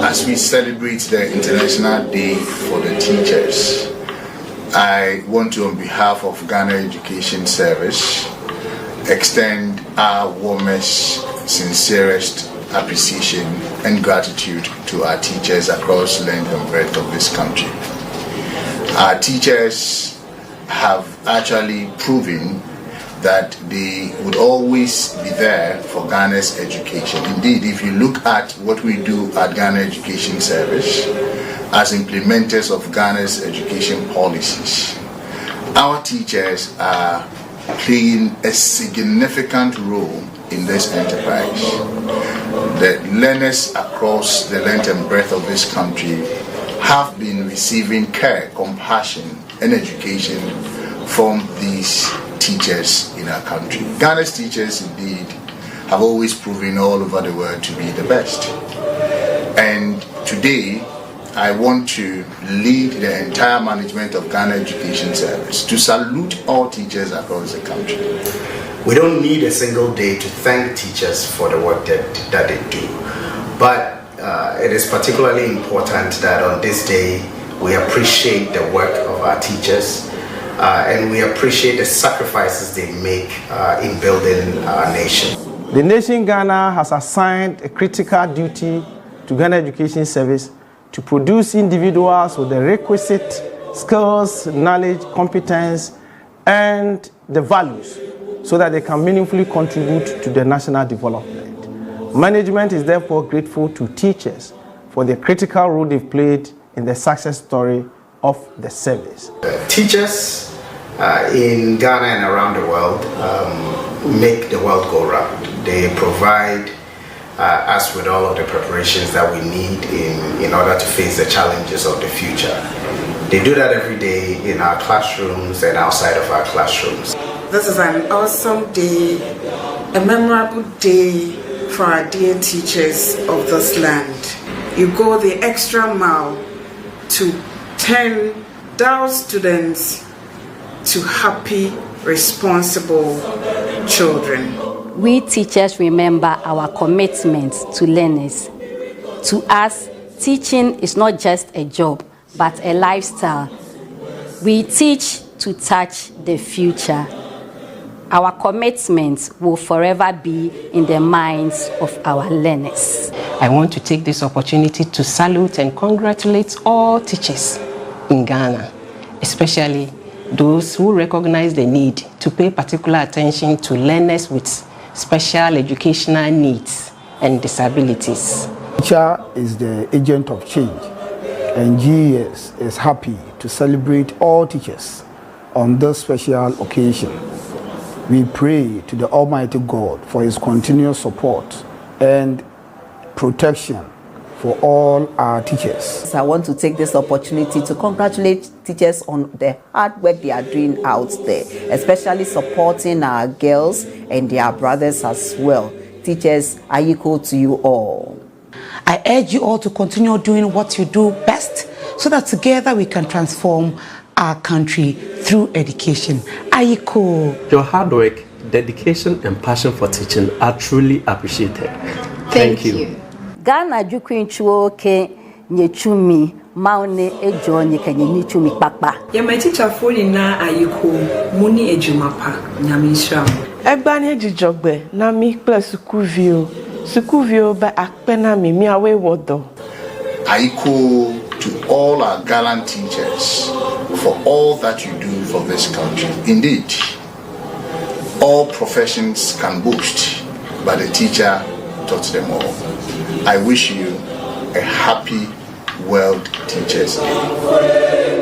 As we celebrate the International Day for the Teachers, I want to, on behalf of Ghana Education Service, extend our warmest, sincerest appreciation and gratitude to our teachers across the length and breadth of this country. Our teachers have actually proven that they would always be there for Ghana's education. Indeed, if you look at what we do at Ghana Education Service as implementers of Ghana's education policies, our teachers are playing a significant role in this enterprise. The learners across the length and breadth of this country have been receiving care, compassion, and education from these teachers in our country. Ghana's teachers indeed have always proven all over the world to be the best. And today, I want to lead the entire management of Ghana Education Service to salute all teachers across the country. We don't need a single day to thank teachers for the work that they do. But it is particularly important that on this day, we appreciate the work of our teachers and we appreciate the sacrifices they make in building our nation. The nation Ghana has assigned a critical duty to Ghana Education Service to produce individuals with the requisite skills, knowledge, competence, and the values so that they can meaningfully contribute to the national development. Management is therefore grateful to teachers for the critical role they've played in the success story of the service. Teachers in Ghana and around the world make the world go round. They provide us with all of the preparations that we need in order to face the challenges of the future. They do that every day in our classrooms and outside of our classrooms. This is an awesome day, a memorable day for our dear teachers of this land. You go the extra mile to turn down students to happy, responsible children. We teachers remember our commitment to learners. To us, teaching is not just a job, but a lifestyle. We teach to touch the future. Our commitment will forever be in the minds of our learners. I want to take this opportunity to salute and congratulate all teachers in Ghana, especially those who recognize the need to pay particular attention to learners with special educational needs and disabilities. Teacher is the agent of change, and GES is happy to celebrate all teachers on this special occasion. We pray to the Almighty God for His continuous support and protection for all our teachers. I want to take this opportunity to congratulate teachers on the hard work they are doing out there, especially supporting our girls and their brothers as well. Teachers, I equal to you all. I urge you all to continue doing what you do best so that together we can transform our country through education. Aiko. Your hard work, dedication, and passion for teaching are truly appreciated. Thank you. Ghana jukwinchuo ke nyechumi maune ejo nyekanye nichumi papa. Yema teacher foni na ayiko muni ejumapa nyamisha. Egbani ejijogbe na mi plus sukuvio ba akpena mi awe wodo. Ayiko to all our gallant teachers for all that you do for this country. Indeed, all professions can boast, but the teacher taught them all. I wish you a happy World Teachers Day.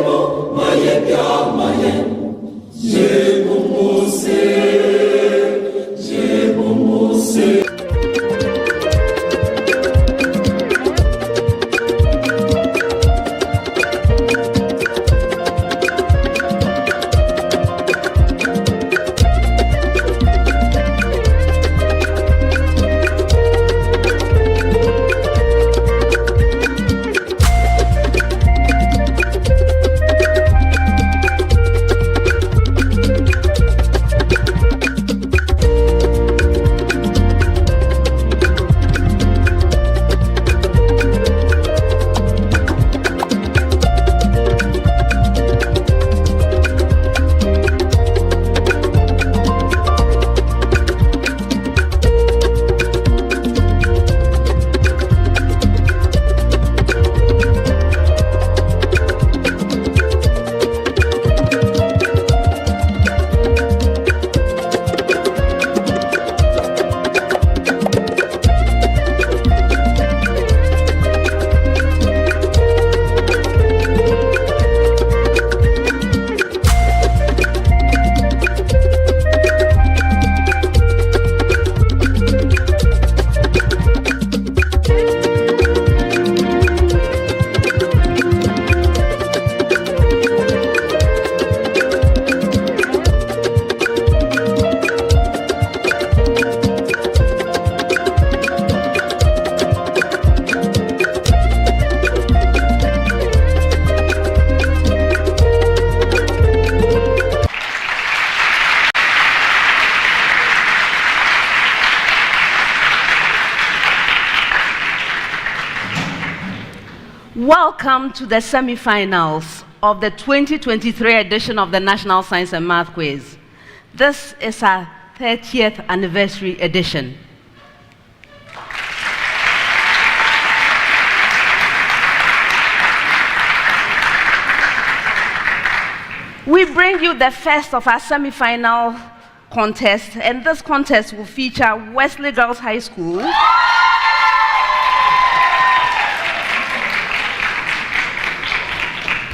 Welcome to the semi-finals of the 2023 edition of the National Science and Math Quiz. This is our 30th anniversary edition. We bring you the first of our semi-final contests, and this contest will feature Wesley Girls High School,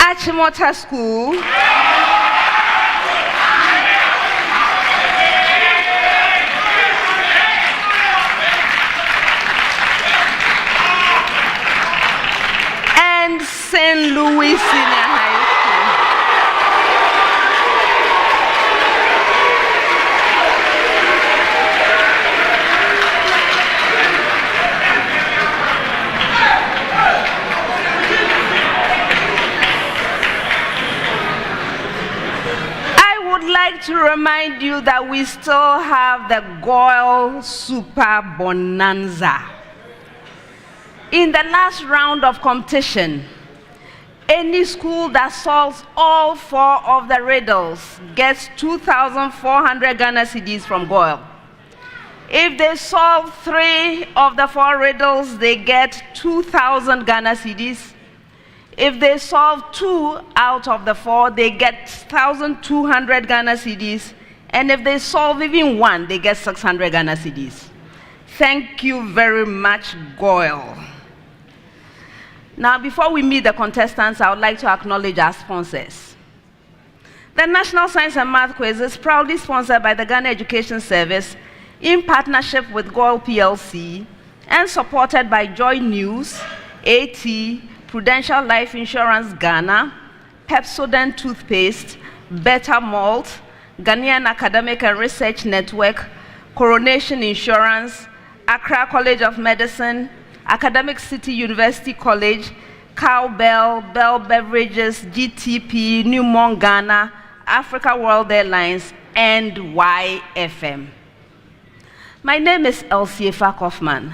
Achimota School, and St. Louis Senior High School. I'd like to remind you that we still have the Goyle Super Bonanza. In the last round of competition, any school that solves all 4 of the riddles gets 2,400 Ghana cedis from Goyle. If they solve 3 of the 4 riddles, they get 2,000 Ghana cedis. If they solve 2 out of the 4, they get 1,200 Ghana cedis. And if they solve even 1, they get 600 Ghana cedis. Thank you very much, Goyle. Now, before we meet the contestants, I would like to acknowledge our sponsors. The National Science and Math Quiz is proudly sponsored by the Ghana Education Service in partnership with Goyle PLC and supported by Joy News, AT, Prudential Life Insurance Ghana, Pepsodent Toothpaste, Better Malt, Ghanaian Academic and Research Network, Coronation Insurance, Accra College of Medicine, Academic City University College, Cowbell, Bell Beverages, GTP, Newmont Ghana, Africa World Airlines, and YFM. My name is Elsiefa Kaufman.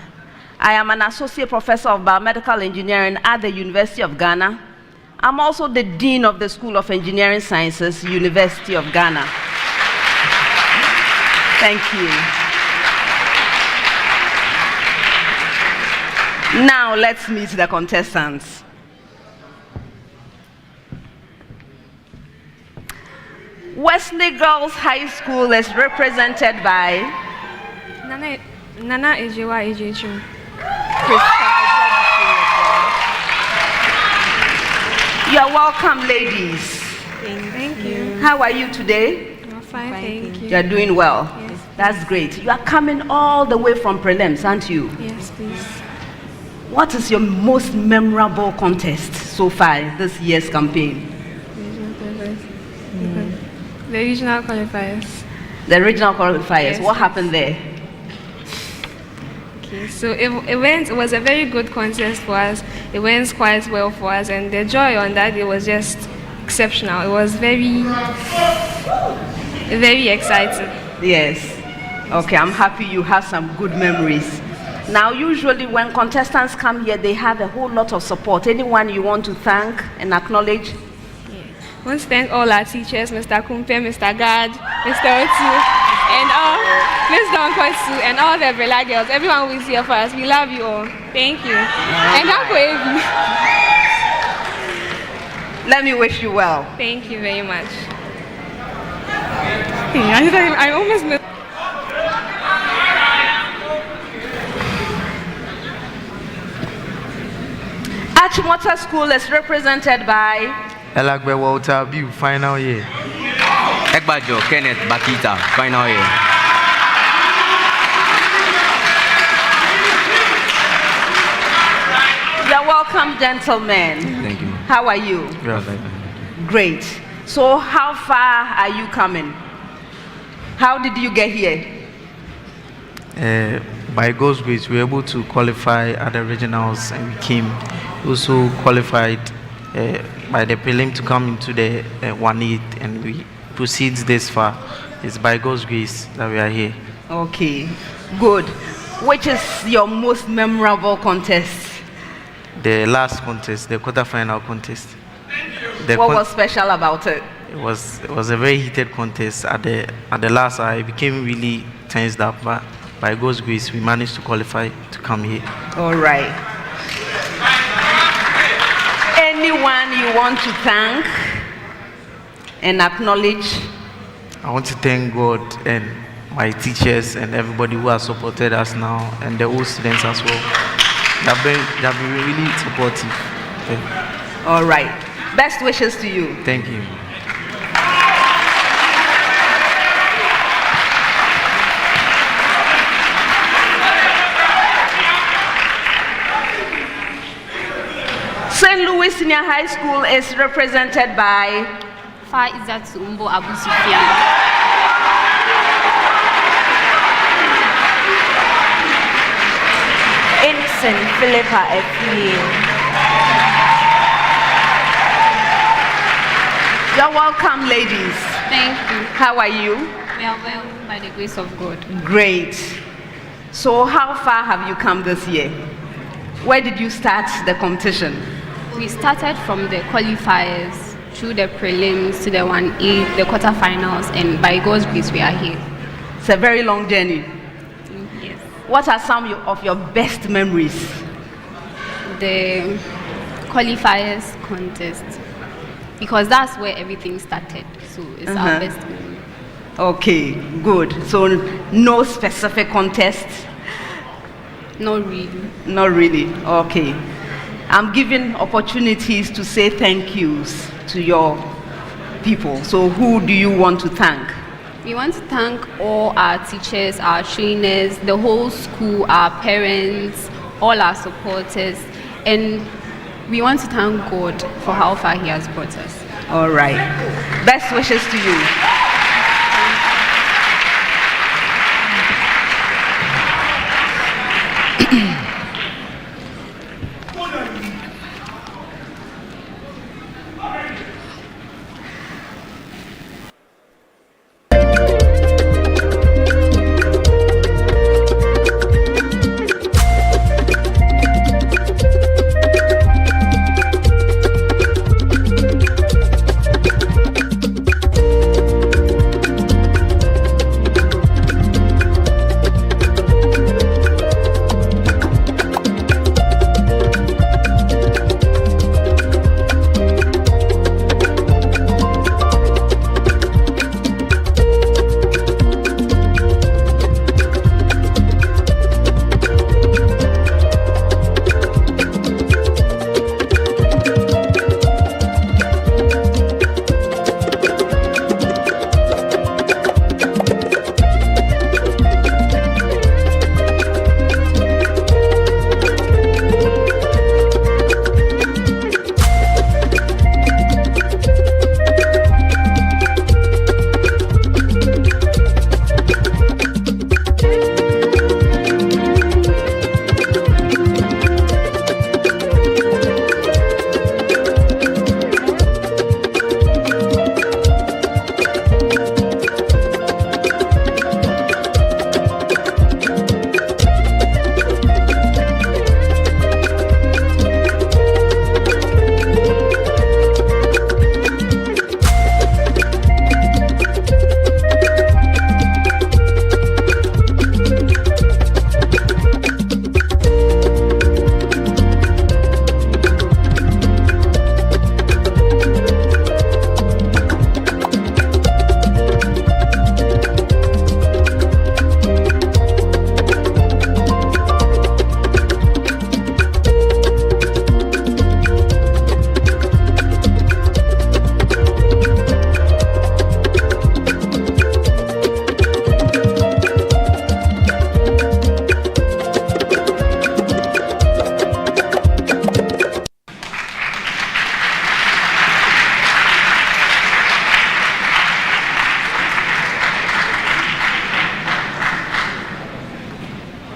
I am an associate professor of biomedical engineering at the University of Ghana. I'm also the dean of the School of Engineering Sciences, University of Ghana. Thank you. Now let's meet the contestants. Wesley Girls High School is represented by Nana Ejewa Ejechu. You're welcome, ladies. Thank you. How are you today? I'm fine, thank you. You're doing well. Yes. That's great. You are coming all the way from prelims, aren't you? Yes, please. What is your most memorable contest so far this year's campaign? The regional qualifiers. The regional qualifiers. Yes. What happened there? Okay, so it was a very good contest for us. It went quite well for us, and the joy on that day was just exceptional. It was very exciting. Yes. Okay, I'm happy you have some good memories. Now, usually when contestants come here, they have a whole lot of support. Anyone you want to thank and acknowledge? I want to thank all our teachers, Mr. Kumpe, Mr. Gad, Mr. Otu, and all, Ms. Donkosu, and all the Bella girls. Everyone who is here for us, we love you all. Thank you. And let me wish you well. Thank you very much. I almost missed. Achimota School is represented by Elagbe Walter Biu, final year. Ekbajo Kenneth Bakita, final year. You're welcome, gentlemen. Thank you. How are you? Great. So how far are you coming? How did you get here? By God's grace, we were able to qualify at the regionals, and we came. Also qualified by the prelim to come into the 1/8, and we proceed this far. It's by God's grace that we are here. Okay, good. Which is your most memorable contest? the last contest, the quarterfinal contest. What was special about it? It was a very heated contest. At the last, I became really tensed up, but by God's grace, we managed to qualify to come here. All right. Anyone you want to thank and acknowledge? I want to thank God and my teachers and everybody who has supported us now, and the old students as well. They have been really supportive. All right. Best wishes to you. Thank you. St. Louis Senior High School is represented by Faizat Umbo Abu Sufyan. Innocent Philippa Efie. You're welcome, ladies. Thank you. How are you? We are well, by the grace of God. Great. So how far have you come this year? Where did you start the competition? We started from the qualifiers through the prelims to the 1A, the quarterfinals, and by God's grace we are here. It's a very long journey. Yes. What are some of your best memories? The qualifiers contest, because that's where everything started. So it's our best memory. Okay, good. So no specific contest? Not really. Not really. Okay. I'm giving opportunities to say thank yous to your people. So who do you want to thank? We want to thank all our teachers, our trainers, the whole school, our parents, all our supporters, and we want to thank God for how far He has brought us. All right. Best wishes to you.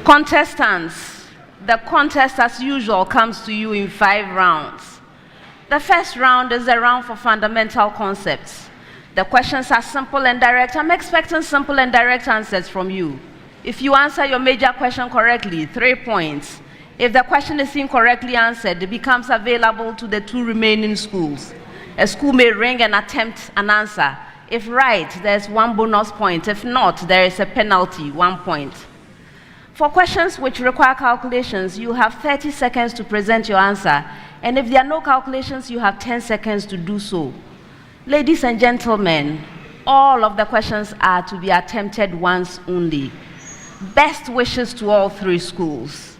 Contestants, the contest as usual comes to you in 5 rounds. The first round is a round for fundamental concepts. The questions are simple and direct. I'm expecting simple and direct answers from you. If you answer your major question correctly, 3 points. If the question is incorrectly answered, it becomes available to the 2 remaining schools. A school may ring and attempt an answer. If right, there's 1 bonus point. If not, there is a penalty, 1 point. For questions which require calculations, you have 30 seconds to present your answer. And if there are no calculations, you have 10 seconds to do so. Ladies and gentlemen, all of the questions are to be attempted once only. Best wishes to all 3 schools.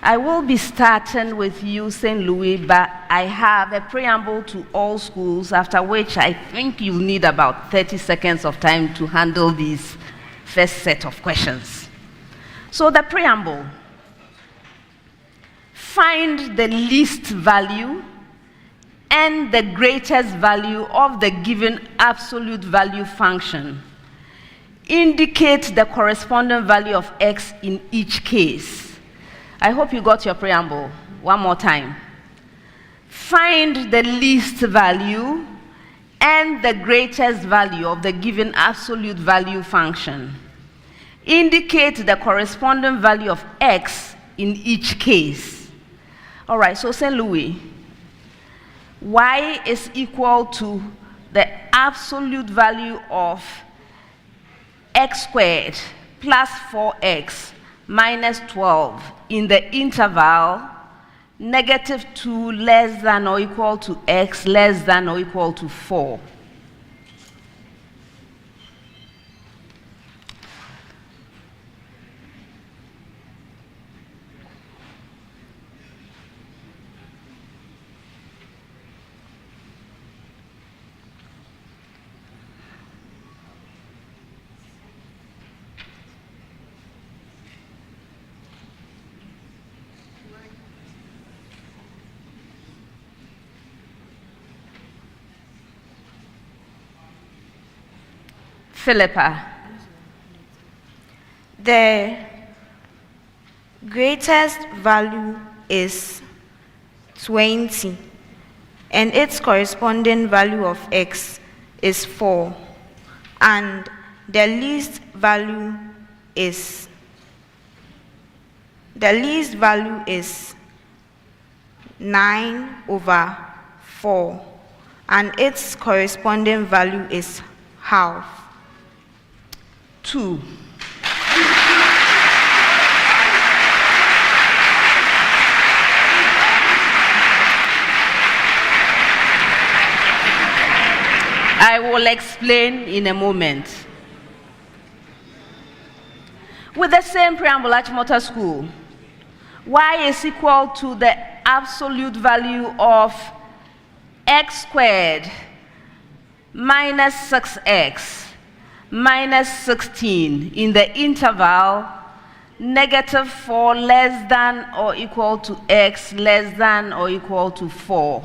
I will be starting with you, St. Louis, but I have a preamble to all schools, after which I think you'll need about 30 seconds of time to handle these first set of questions. So the preamble: find the least value and the greatest value of the given absolute value function. Indicate the corresponding value of x in each case. I hope you got your preamble. One more time. Find the least value and the greatest value of the given absolute value function. Indicate the corresponding value of x in each case. All right, so St. Louis, y is equal to the absolute value of x squared plus 4x minus 12 in the interval -2 less than or equal to x less than or equal to 4. Philippa. The greatest value is 20, and its corresponding value of x is 4, and the least value is 9/4, and its corresponding value is half. 2. I will explain in a moment. With the same preamble, Achimota School, y is equal to the absolute value of x squared minus 6x minus 16 in the interval -4 less than or equal to x less than or equal to 4.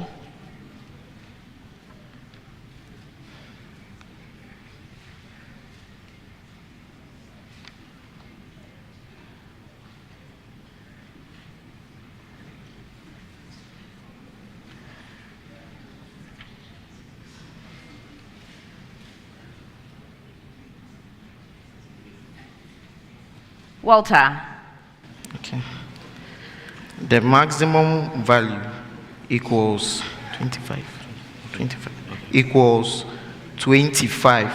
Walter. Okay. The maximum value equals 25 equals 25,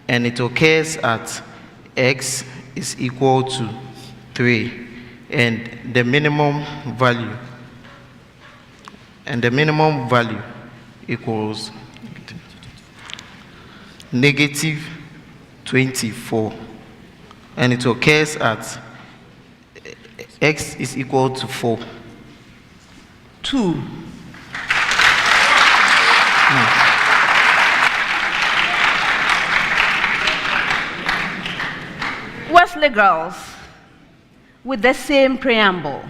and it occurs at x is equal to 3, and the minimum value equals -24, and it occurs at x is equal to 4. 2. Wesley girls, with the same preamble,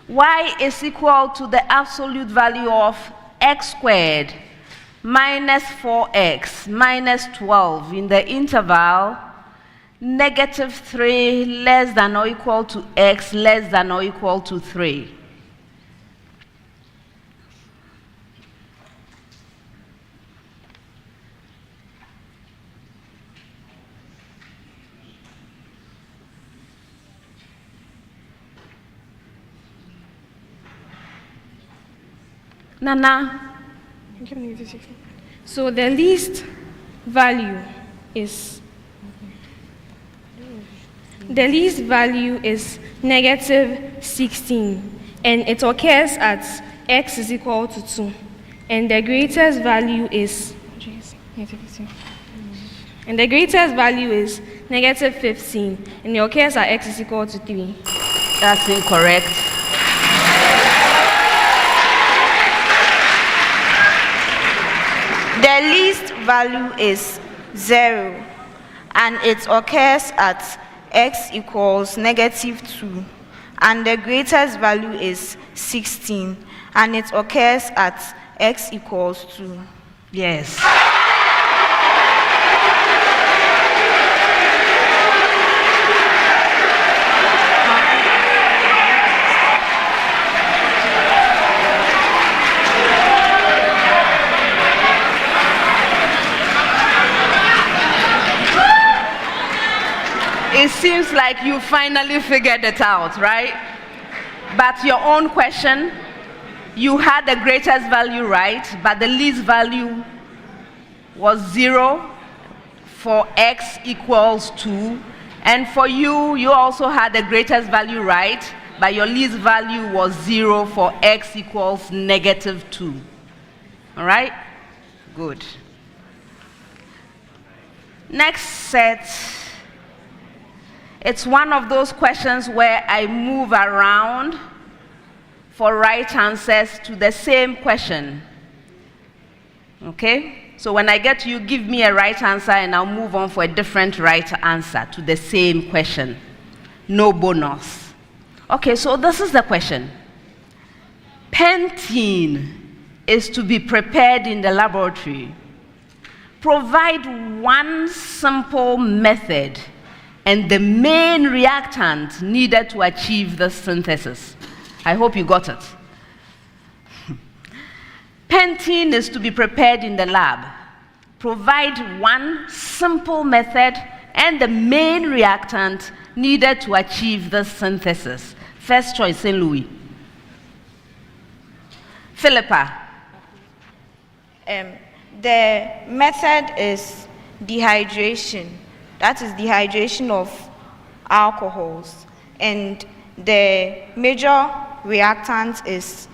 y is equal to the absolute value of x squared minus 4x minus 12 in the interval -3 less than or equal to x less than or equal to 3. Nana. So the least value is negative 16, and it occurs at x is equal to 2, and the greatest value is negative 15, and it occurs at x is equal to 3. That's incorrect. The least value is 0, and it occurs at x equals negative 2, and the greatest value is 16, and it occurs at x equals 2. Yes. It seems like you finally figured it out, right? But your own question, you had the greatest value right, but the least value was 0 for x equals 2. And for you, you also had the greatest value right, but your least value was 0 for x equals negative 2. All right? Good. Next set. It's one of those questions where I move around for right answers to the same question. Okay? So when I get to you, give me a right answer and I'll move on for a different right answer to the same question. No bonus. Okay, so this is the question. Pentene is to be prepared in the laboratory. Provide one simple method and the main reactant needed to achieve the synthesis. I hope you got it. Pentene is to be prepared in the lab. Provide one simple method and the main reactant needed to achieve the synthesis. First choice, St. Louis. Philippa. The method is dehydration. That is dehydration of alcohols. And the major reactant is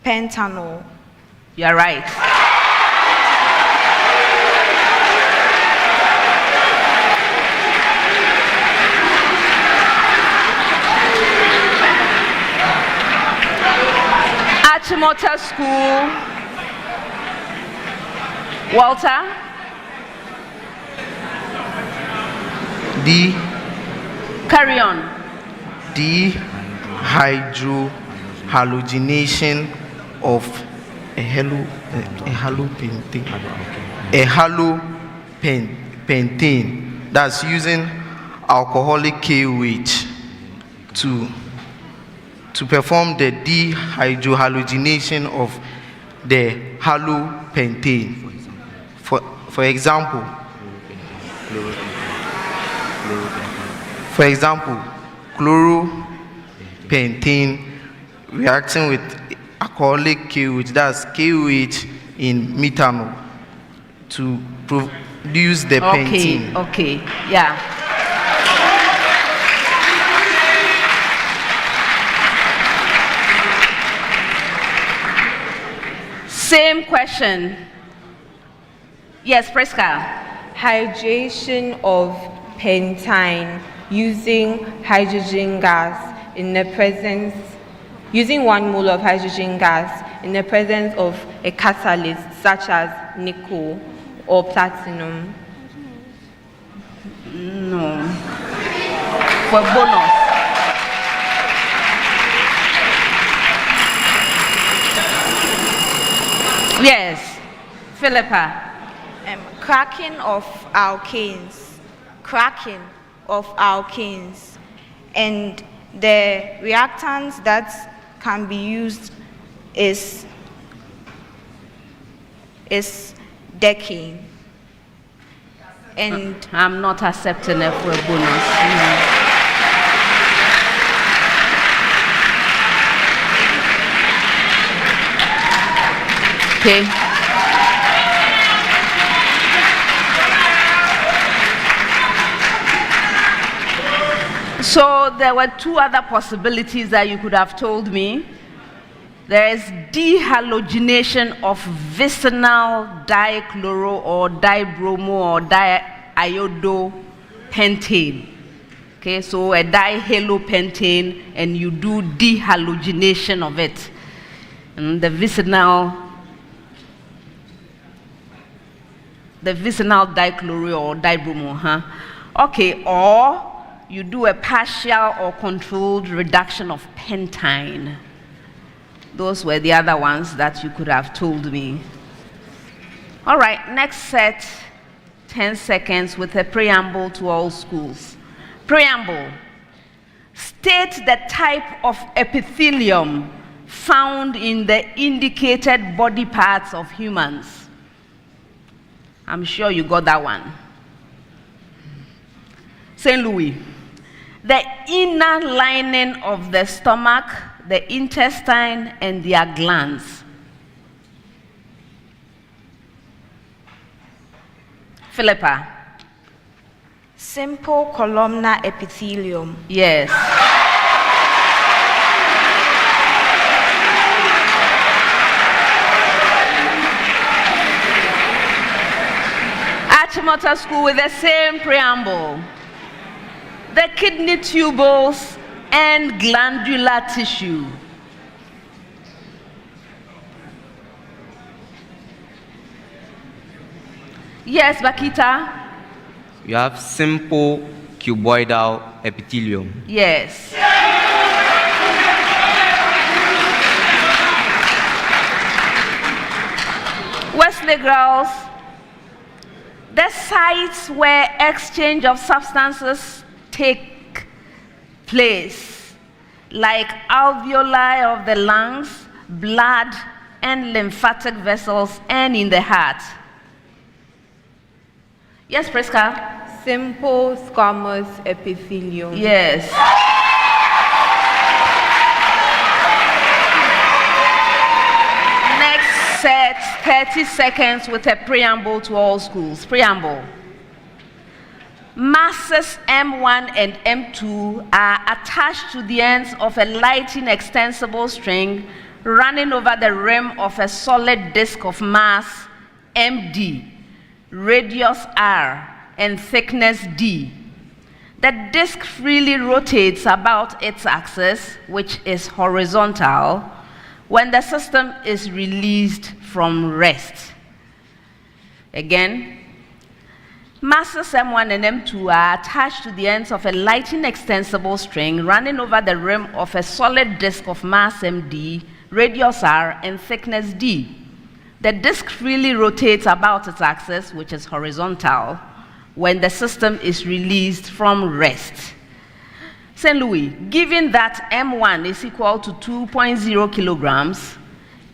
pentanol. You're right. Achimota School. Walter. Carry on. Dehydrohalogenation of a halopentane, that's using alcoholic KOH to perform the dehydrohalogenation of the halopentane. For example, chloropentane reacting with alcoholic KOH, that's KOH in methanol, to produce the pentene. Okay, yeah. Same question. Yes, Presca. Hydration of pentane using hydrogen gas in the presence, using 1 mole of hydrogen gas in the presence of a catalyst such as nickel or platinum. No. For bonus. Yes, Philippa. Cracking of alkanes, and the reactants that can be used is decane. And I'm not accepting it for a bonus. Okay. So there were two other possibilities that you could have told me. There is dehalogenation of vicinal dichloro or dibromo or diiodopentane. Okay, so a dihalopentane, and you do dehalogenation of it. And the vicinal dichloro or dibromo, huh? Okay, or you do a partial or controlled reduction of pentine. Those were the other ones that you could have told me. All right, next set, 10 seconds with a preamble to all schools. Preamble. State the type of epithelium found in the indicated body parts of humans. I'm sure you got that one. St. Louis. The inner lining of the stomach, the intestine, and their glands. Philippa. Simple columnar epithelium. Yes. Achimota School with the same preamble. The kidney tubules and glandular tissue. Yes, Bakita? You have simple cuboidal epithelium. Yes. Wesley girls, the sites where exchange of substances take place, like alveoli of the lungs, blood, and lymphatic vessels, and in the heart. Yes, Priska? Simple squamous epithelium. Yes. Next set, 30 seconds with a preamble to all schools. Preamble. Masses M1 and M2 are attached to the ends of a lighting extensible string running over the rim of a solid disk of mass MD, radius R, and thickness D. The disk freely rotates about its axis, which is horizontal, when the system is released from rest. Again, masses M1 and M2 are attached to the ends of a lighting extensible string running over the rim of a solid disk of mass MD, radius R, and thickness D. The disk freely rotates about its axis, which is horizontal, when the system is released from rest. St. Louis, given that M1 is equal to 2.0 kilograms,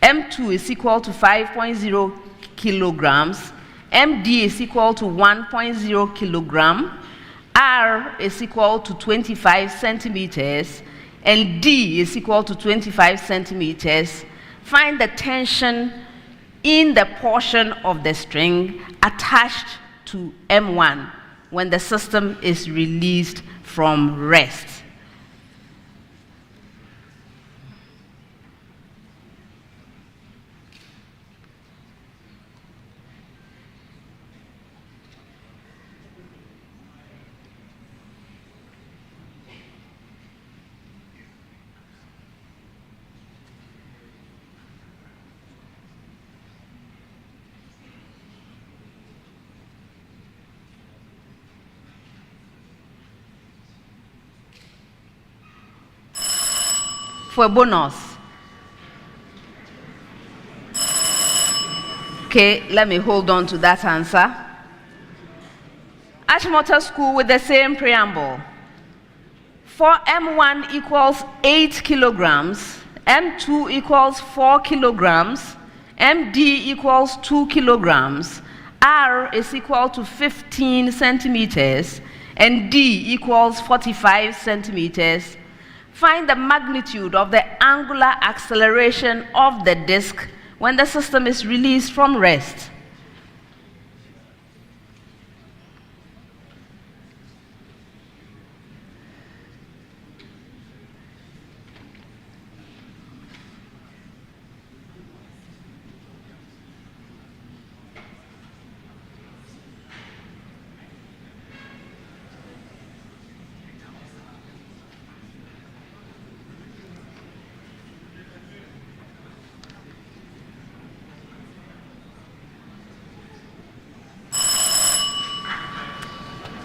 M2 is equal to 5.0 kilograms, MD is equal to 1.0 kilogram, R is equal to 25 centimeters, and D is equal to 25 centimeters, find the tension in the portion of the string attached to M1 when the system is released from rest. For a bonus. Okay, let me hold on to that answer. Achimota School with the same preamble. For M1 equals 8 kilograms, M2 equals 4 kilograms, MD equals 2 kilograms, R is equal to 15 centimeters, and D equals 45 centimeters. Find the magnitude of the angular acceleration of the disk when the system is released from rest.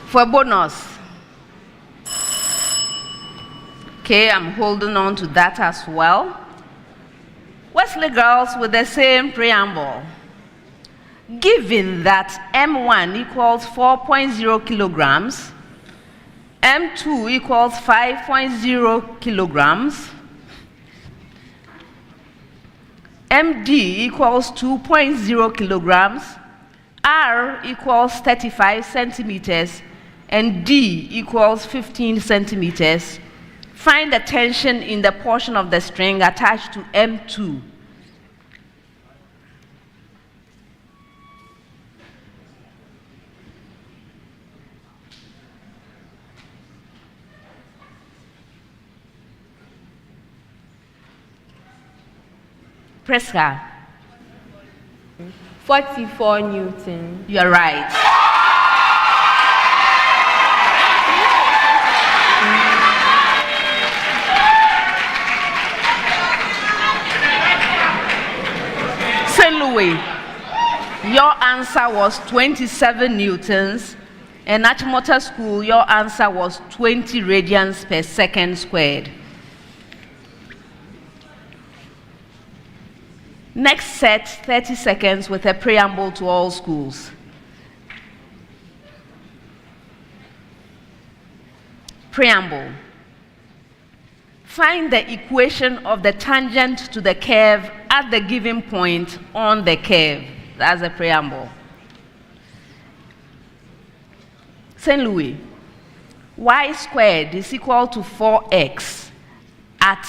For a bonus, okay, I'm holding on to that as well. Wesley girls with the same preamble. Given that M1 equals 4.0 kilograms, M2 equals 5.0 kilograms, MD equals 2.0 kilograms, R equals 35 centimeters, and D equals 15 centimeters. Find the tension in the portion of the string attached to M2. Presca. 44 Newton. You're right. St. Louis, your answer was 27 newtons, and Achimota School, your answer was 20 radians per second squared. Next set, 30 seconds with a preamble to all schools. Preamble. Find the equation of the tangent to the curve at the given point on the curve. That's the preamble. St. Louis, y squared is equal to 4x at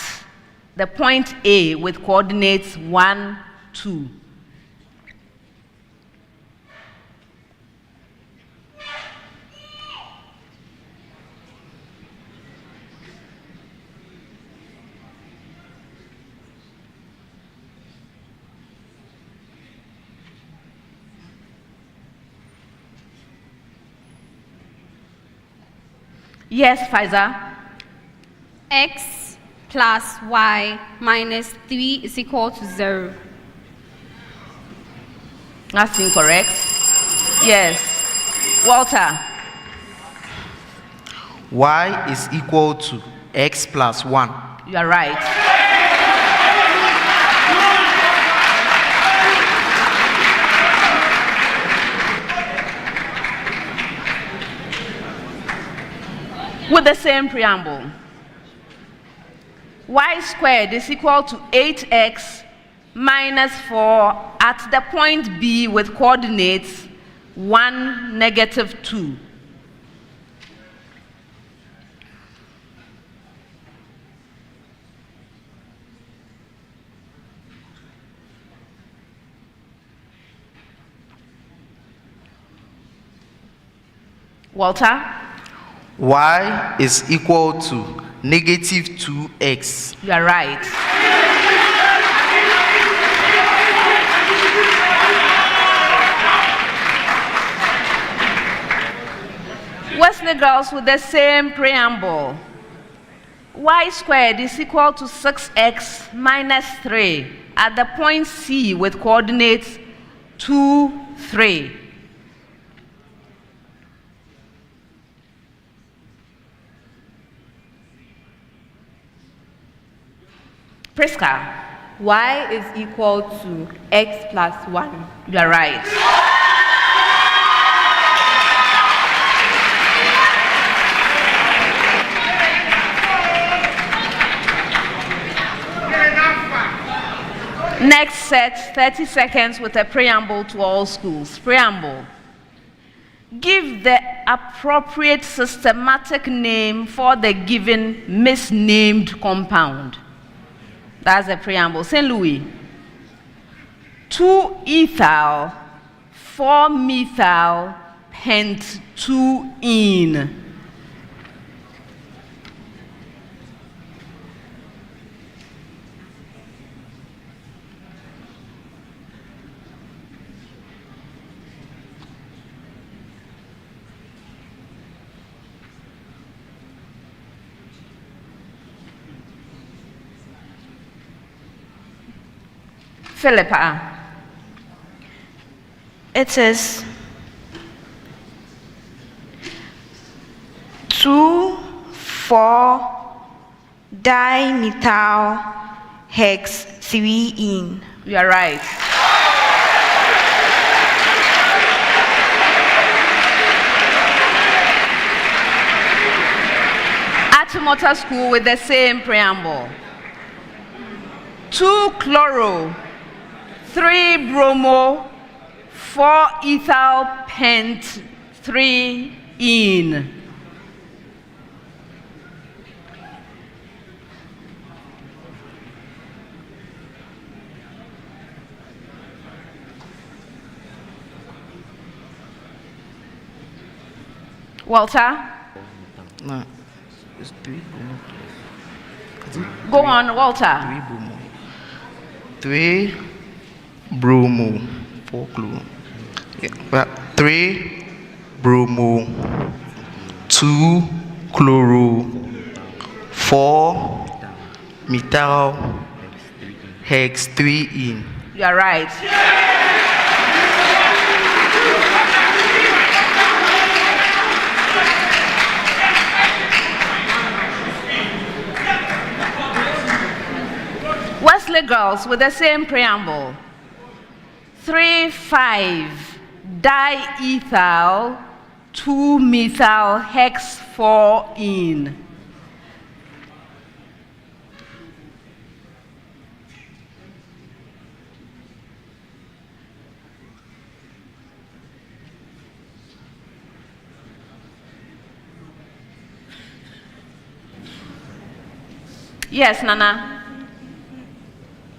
the point A with coordinates 1, 2. Yes, Faiza. X plus y minus 3 is equal to 0. That's incorrect. Yes. Walter. Y is equal to x plus 1. You are right. With the same preamble. Y squared is equal to 8x minus 4 at the point B with coordinates 1, negative 2. Walter? Y is equal to negative 2x. You are right. Wesley girls with the same preamble. Y squared is equal to 6x minus 3 at the point C with coordinates 2, 3. Priska. Y is equal to x plus 1. You are right. Next set, 30 seconds with a preamble to all schools. Preamble. Give the appropriate systematic name for the given misnamed compound. That's the preamble. St. Louis. 2-ethyl 4-methyl pent-2-ene. Philippa. It is 2,4-dimethyl hex 3-ene. You are right. Achimota school with the same preamble. 2-chloro 3-bromo 4-ethyl pent-3-ene. Walter? No, it's 3 bromo. Go on, Walter. 3 bromo, 4 chloro. Yeah, 3 bromo, 2 chloro, 4 methyl hex 3-ene. You are right. Wesley girls with the same preamble. 3,5-diethyl 2-methyl hex 4-ene. Yes, Nana.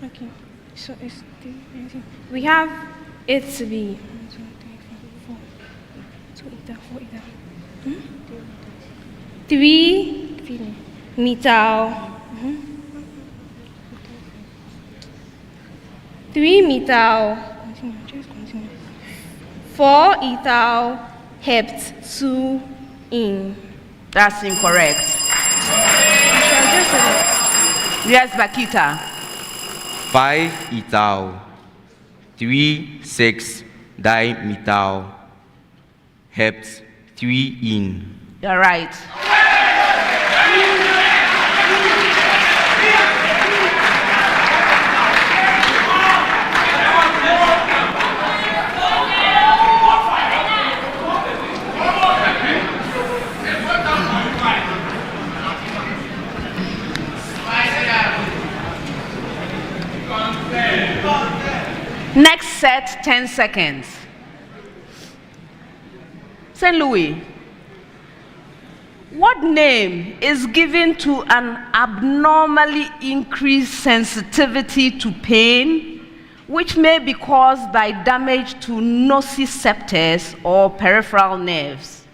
Okay, so it's we have it to be 3-methyl 3-methyl 4-ethyl hept 2-ene. That's incorrect. Yes, Bakita. 5-ethyl 3,6-dimethyl hept 3-ene. You're right. Next set, 10 seconds. St. Louis, what name is given to an abnormally increased sensitivity to pain, which may be caused by damage to nociceptors or peripheral nerves?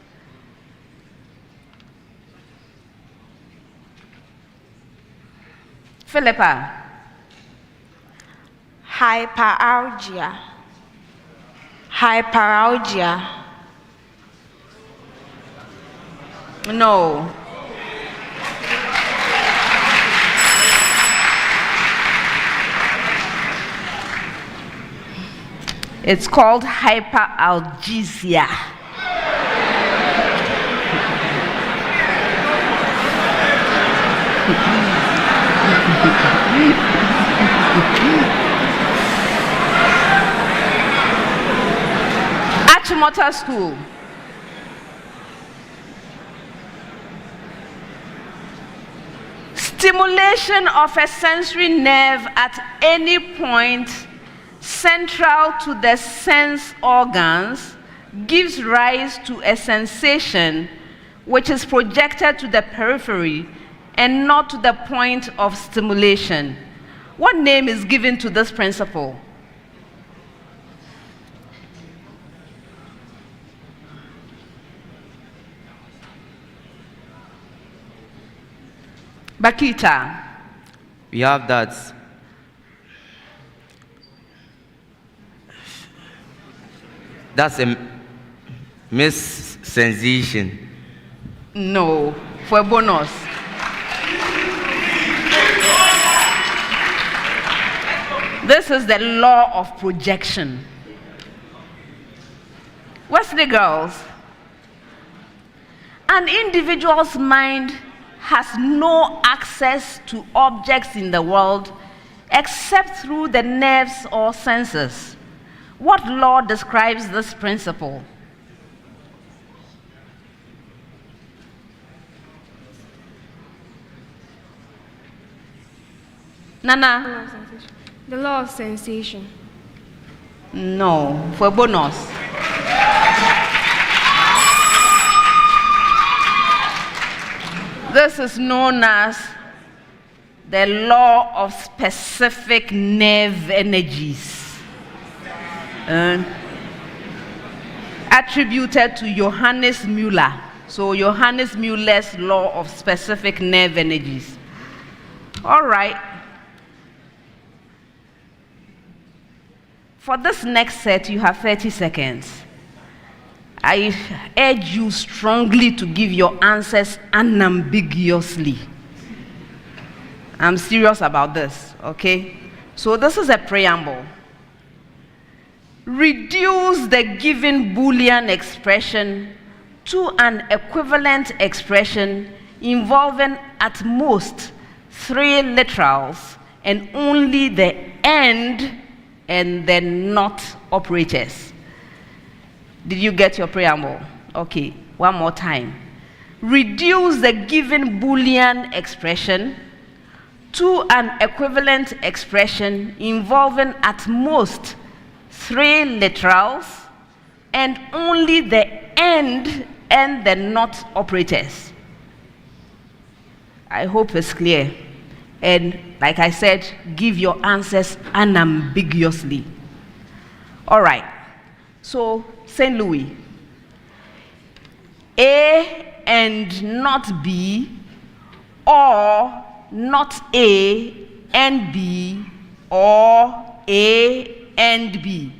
Philippa. Hyperalgia. Hyperalgia. No. It's called hyperalgesia. Achimota school. Stimulation of a sensory nerve at any point central to the sense organs gives rise to a sensation which is projected to the periphery and not to the point of stimulation. What name is given to this principle? Bakita. We have that. That's a mis-sensation. No, for a bonus. This is the law of projection. Wesley girls, an individual's mind has no access to objects in the world except through the nerves or senses. What law describes this principle? Nana? The law of sensation. No, for a bonus. This is known as the law of specific nerve energies, attributed to Johannes Müller. So Johannes Müller's law of specific nerve energies. All right. For this next set, you have 30 seconds. I urge you strongly to give your answers unambiguously. I'm serious about this, okay? So this is a preamble. Reduce the given Boolean expression to an equivalent expression involving at most 3 literals and only the and and the not operators. Did you get your preamble? Okay, one more time. Reduce the given Boolean expression to an equivalent expression involving at most 3 literals and only the and the not operators. I hope it's clear. And like I said, give your answers unambiguously. All right. So, St. Louis. A and not B, or not A and B, or A and B.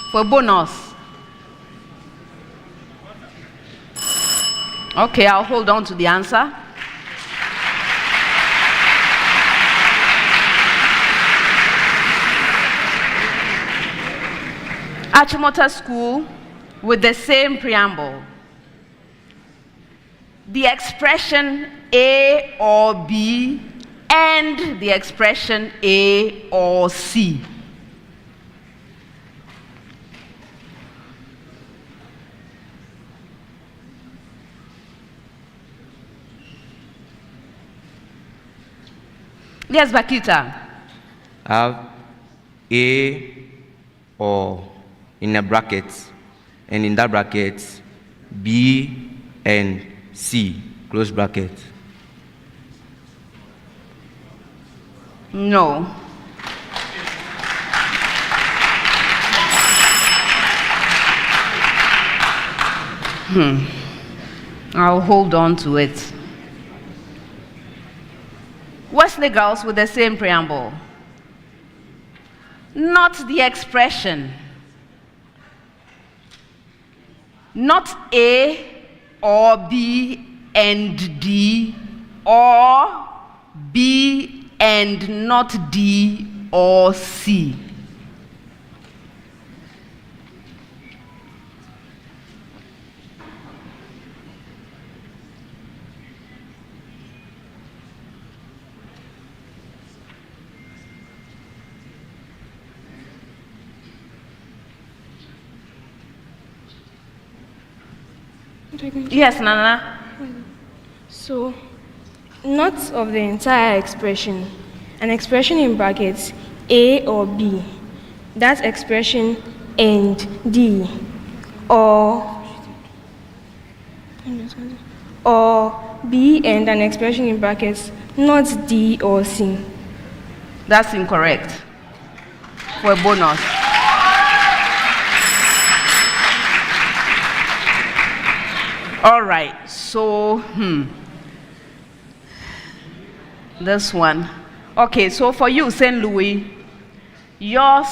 For bonus. Okay, I'll hold on to the answer. Achimota School with the same preamble. The expression A or B and the expression A or C. Yes, Bakita. Have A or in a bracket, and in that bracket, B and C, close bracket. No. I'll hold on to it. Wesley girls with the same preamble. Not the expression. Not A or B and D, or B and not D or C. Yes, Nana. So, Not of the entire expression. An expression in brackets A or B. That expression and D. Or B and an expression in brackets not D or C. That's incorrect. For a bonus. All right, so this one. Okay, so for you, St. Louis, yours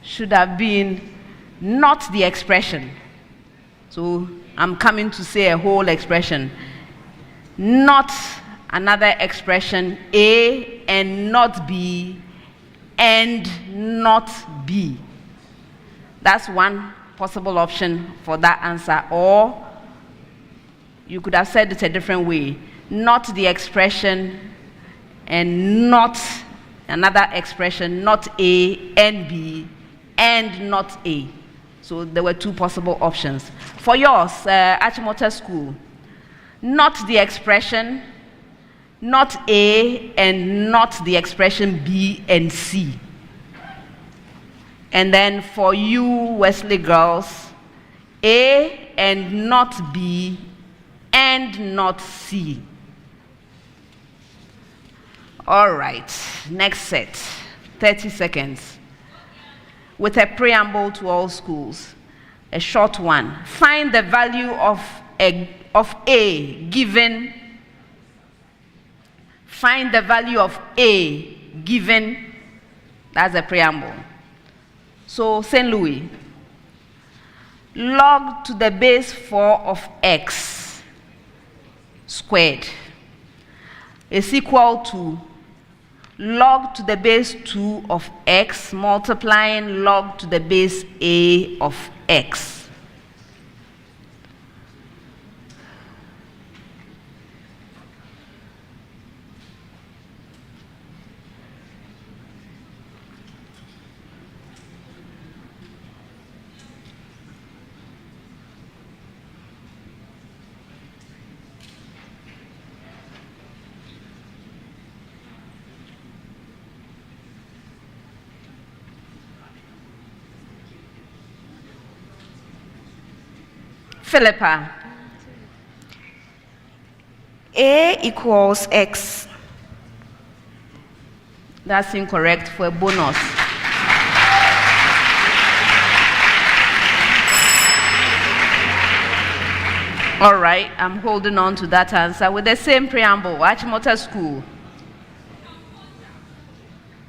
should have been not the expression. So I'm coming to say a whole expression. Not another expression A and not B and not B. That's one possible option for that answer. Or you could have said it a different way. Not the expression and not another expression, not A and B and not A. So there were two possible options. For yours, Achimota School, not the expression, not A and not the expression B and C. And then for you, Wesley girls, A and not B and not C. All right, next set, 30 seconds. With a preamble to all schools, a short one. Find the value of A given. Find the value of A given. That's a preamble. So, St. Louis, log to the base 4 of x squared is equal to log to the base 2 of x multiplying log to the base A of x. Philippa. A equals x. That's incorrect for a bonus. All right, I'm holding on to that answer with the same preamble. Achimota School.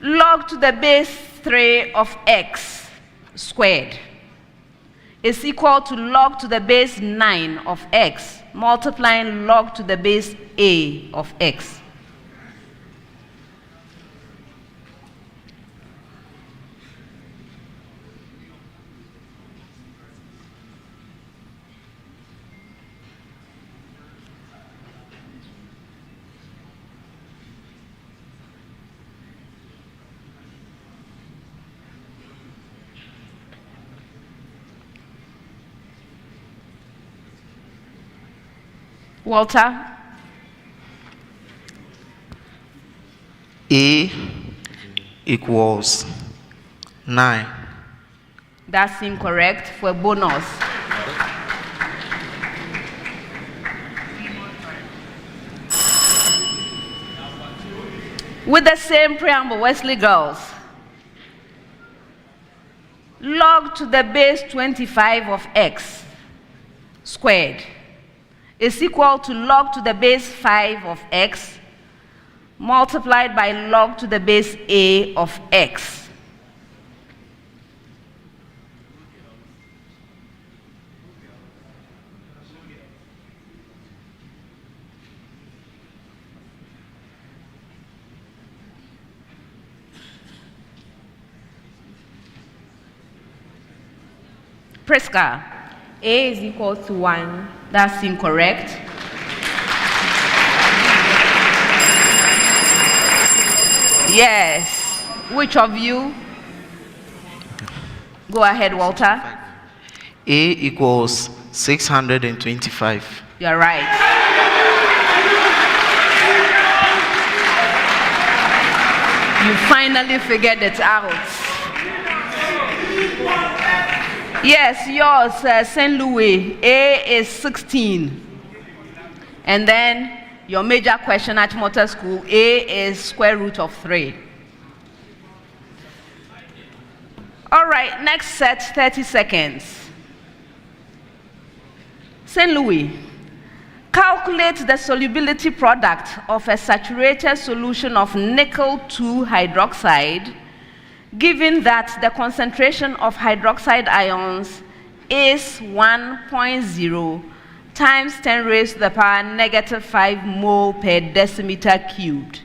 Log to the base 3 of x squared is equal to log to the base 9 of x multiplying log to the base A of x. Walter. A equals 9. That's incorrect for a bonus. With the same preamble, Wesley girls. Log to the base 25 of x squared is equal to log to the base 5 of x multiplied by log to the base A of x. Priska. A is equal to 1. That's incorrect. Yes. Which of you? Go ahead, Walter. A equals 625. You're right. You finally figured it out. Yes, yours, St. Louis, A is 16. And then your major question at Achimota School, A is square root of 3. All right, next set, 30 seconds. St. Louis, calculate the solubility product of a saturated solution of nickel 2 hydroxide, given that the concentration of hydroxide ions is 1.0 times 10 raised to the power negative 5 mole per decimeter cubed.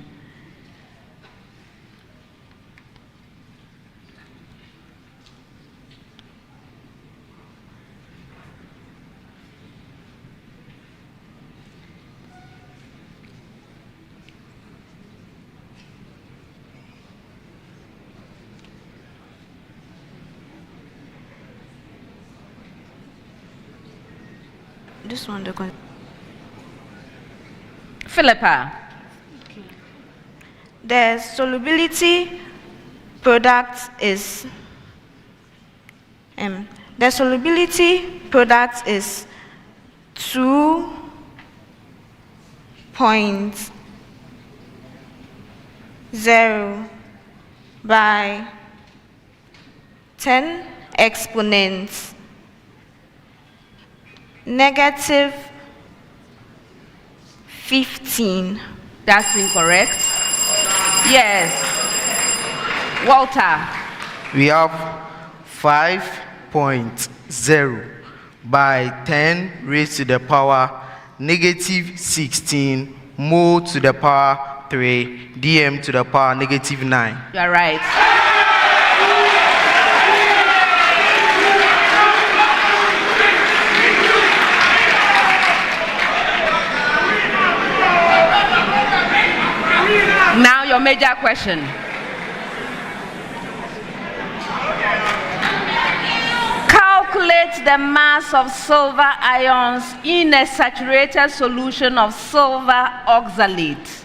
This one, Philippa. The solubility product is 2.0 by 10 exponents negative 15. That's incorrect. Yes. Walter. We have 5.0 by 10 raised to the power negative 16 mole to the power 3 dm to the power negative 9. You are right. Now your major question. Calculate the mass of silver ions in a saturated solution of silver oxalate,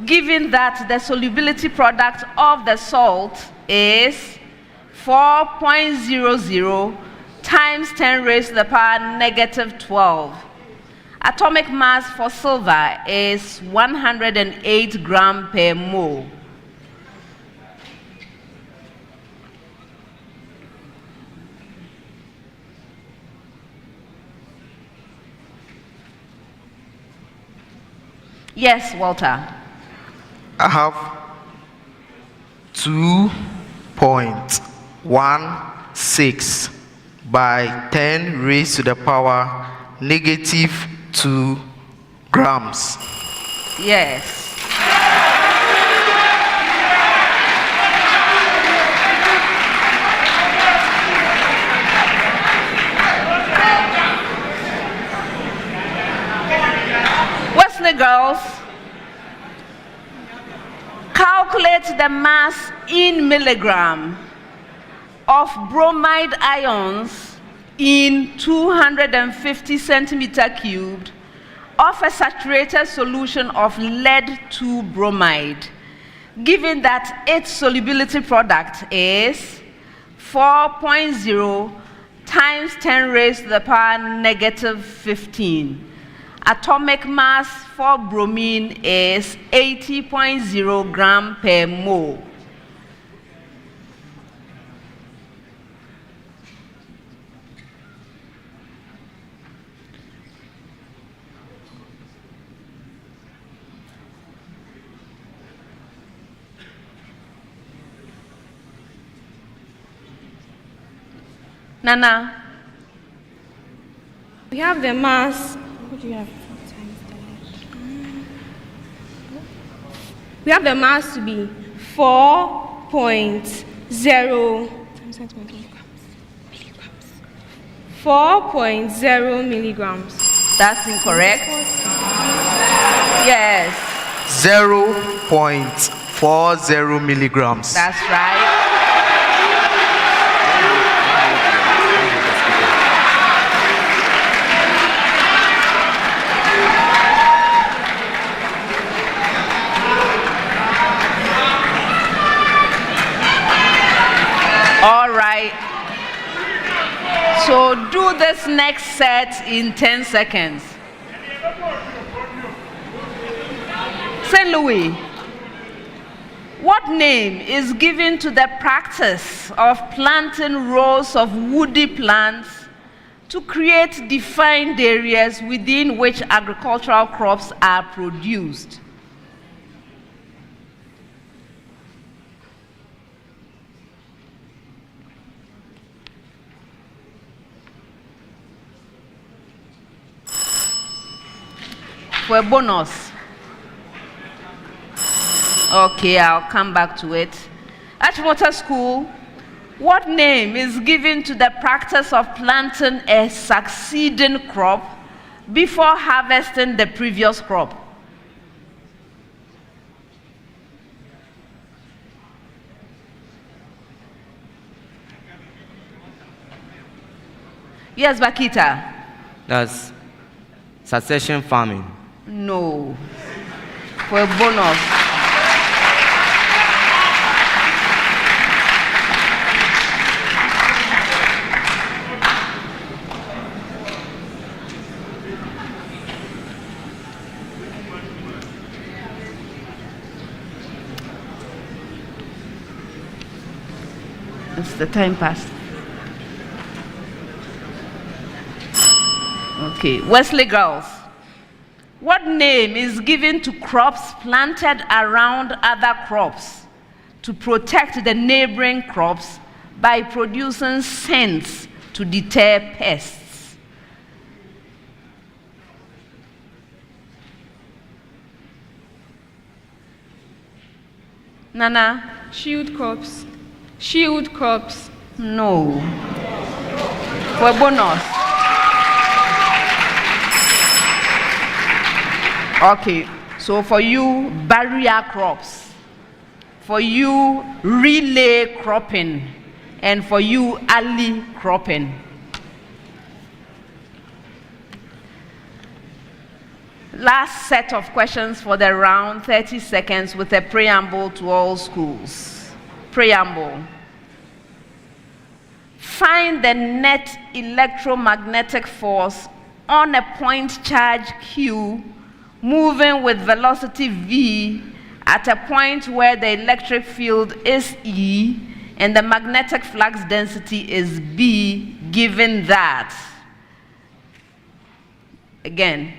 given that the solubility product of the salt is 4.00 times 10 raised to the power negative 12. Atomic mass for silver is 108 grams per mole. Yes, Walter. I have 2.16 by 10 raised to the power negative 2 grams. Yes. Wesley girls, calculate the mass in milligram of bromide ions in 250 centimeter cubed of a saturated solution of lead 2 bromide, given that its solubility product is 4.0 times 10 raised to the power negative 15. Atomic mass for bromine is 80.0 grams per mole. Nana. We have the mass. What do you have? We have the mass to be 4.0 milligrams. That's incorrect. Yes. 0.40 milligrams. That's right. All right. So do this next set in 10 seconds. St. Louis, what name is given to the practice of planting rows of woody plants to create defined areas within which agricultural crops are produced? For a bonus. Okay, I'll come back to it. Achimota School, what name is given to the practice of planting a succeeding crop before harvesting the previous crop? Yes, Bakita. That's succession farming. No. For a bonus. It's the time passed. Okay, Wesley girls. What name is given to crops planted around other crops to protect the neighboring crops by producing scents to deter pests? Nana? Shield crops. Shield crops. No. For a bonus. Okay, so for you, barrier crops. For you, relay cropping. And for you, alley cropping. Last set of questions for the round, 30 seconds with a preamble to all schools. Preamble. Find the net electromagnetic force on a point charge Q moving with velocity v at a point where the electric field is E and the magnetic flux density is B, given that. Again,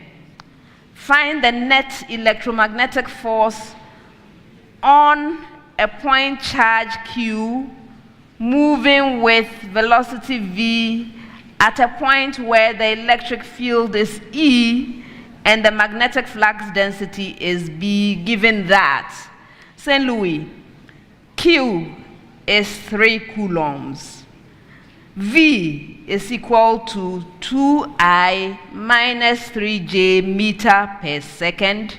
find the net electromagnetic force on a point charge Q moving with velocity v at a point where the electric field is E and the magnetic flux density is B, given that. St. Louis, Q is 3 coulombs. V is equal to 2I minus 3J meter per second.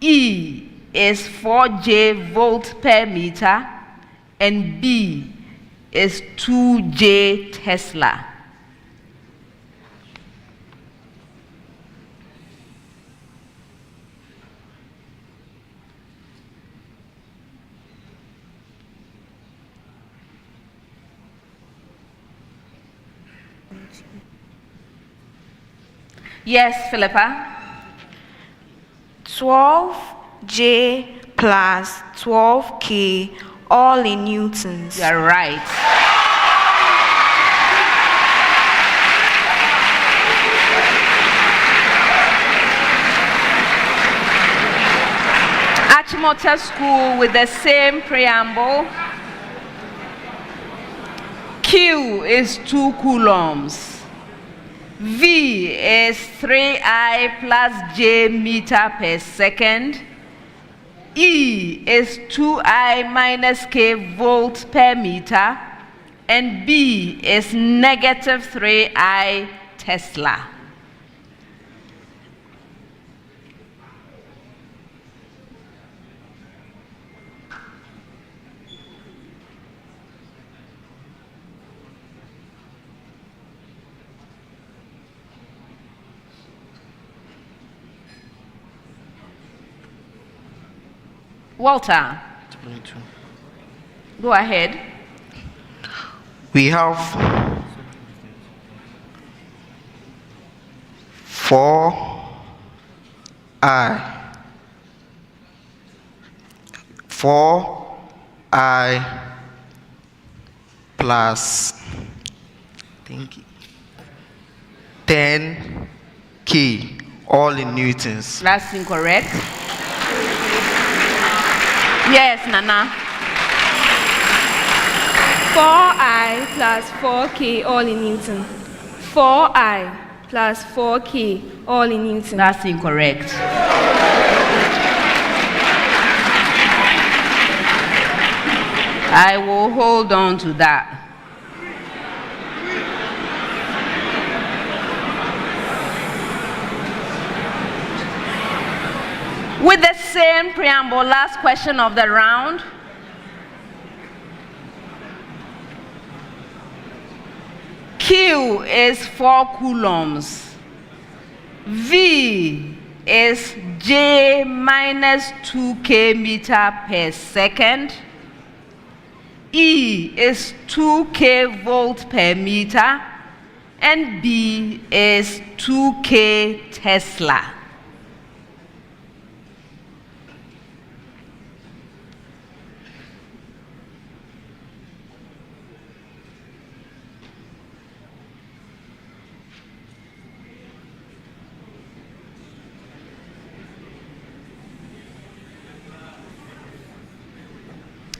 E is 4J volt per meter. And B is 2J Tesla. Yes, Philippa? 12J plus 12K, all in newtons. You're right. Achimota School with the same preamble. Q is 2 coulombs. V is 3I plus J meter per second. E is 2I minus K volt per meter. And B is negative 3I Tesla. Walter, go ahead. we have 4i plus 10k, all in newtons. That's incorrect. Yes, Nana. 4i plus 4k, all in Newton. 4i plus 4k, all in Newton. That's incorrect. I will hold on to that. With the same preamble, last question of the round. Q is 4 coulombs. V is J minus 2k meter per second. E is 2k volt per meter. And B is 2k Tesla.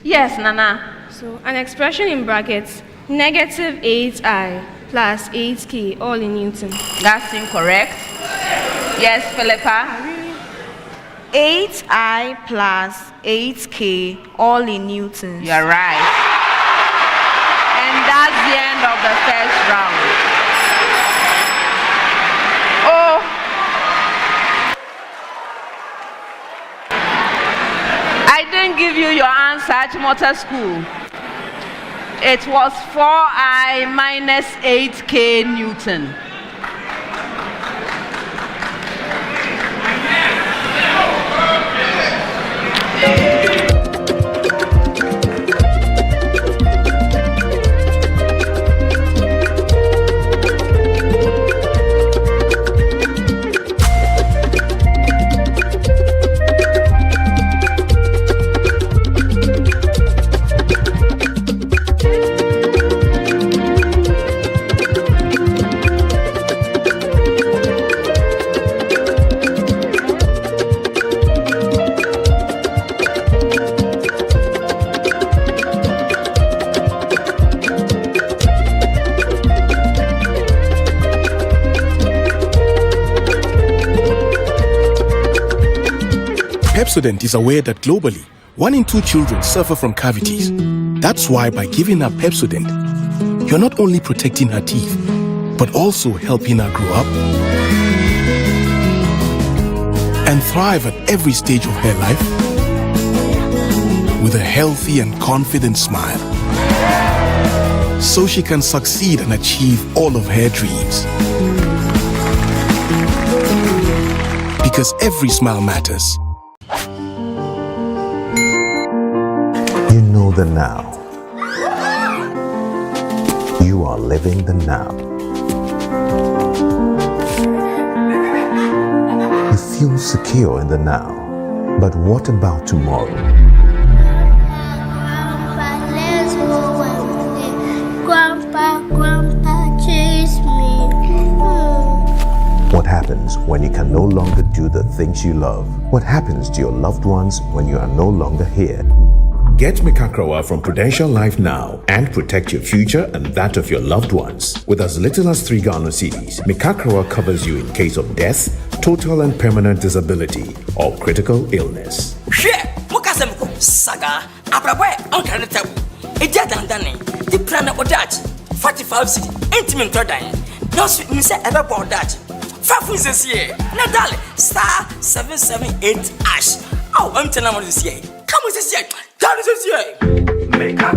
Yes, Nana. So an expression in brackets, negative 8i plus 8k, all in Newton. That's incorrect. Yes, Philippa. 8i plus 8k, all in newtons. You're right. And that's the end of the first round. Oh. I didn't give you your answer, Achimota School. It was 4i minus 8k Newton. Pepsodent is aware that globally, 1 in 2 children suffer from cavities. That's why by giving her Pepsodent, you're not only protecting her teeth, but also helping her grow up and thrive at every stage of her life with a healthy and confident smile, so she can succeed and achieve all of her dreams. Because every smile matters. You know the now. You are living the now. You feel secure in the now. But what about tomorrow? Grandpa, chase me. What happens when you can no longer do the things you love? What happens to your loved ones when you are no longer here? Get Mekakrawa from Prudential Life now and protect your future and that of your loved ones. With as little as 3 Ghana cedis, Mekakrawa covers you in case of death, total and permanent disability, or critical illness. Saga, Abraboy, Uncle Tabu, a Jadandani, the plan of Dutch, 45 city, intimate Tordine, no sweet Miss Everboard Dutch. 5 weeks this year, Nadal, star 778 ash. Oh, I'm telling you this year. Come with this year. Down this year. Make up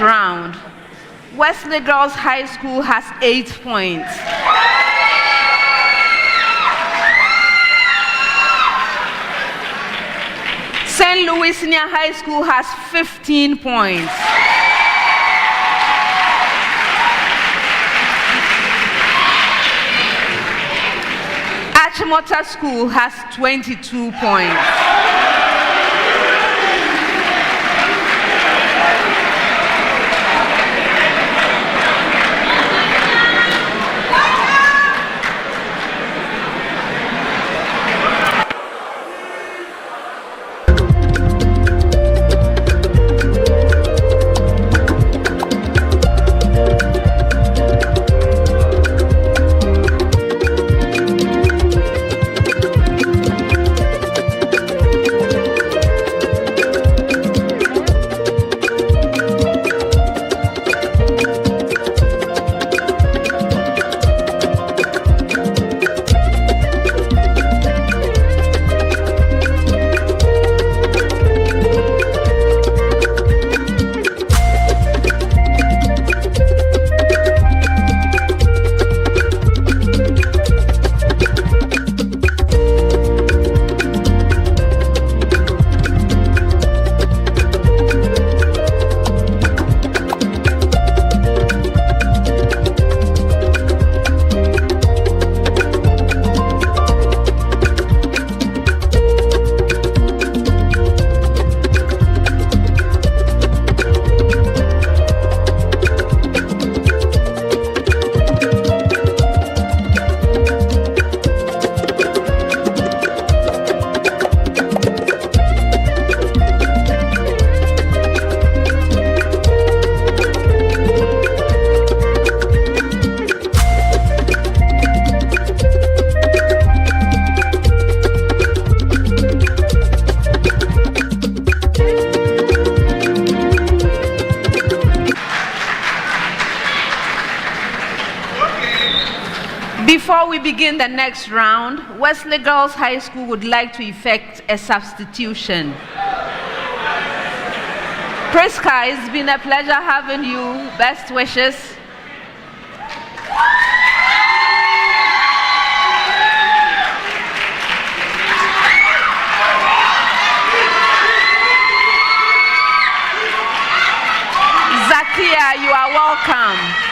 next round, Wesley Girls High School has 8 points. St. Louis Senior High School has 15 points. Achimota School has 22 points. Before we begin the next round, Wesley Girls High School would like to effect a substitution. Priska, it's been a pleasure having you. Best wishes. Zakia, you are welcome.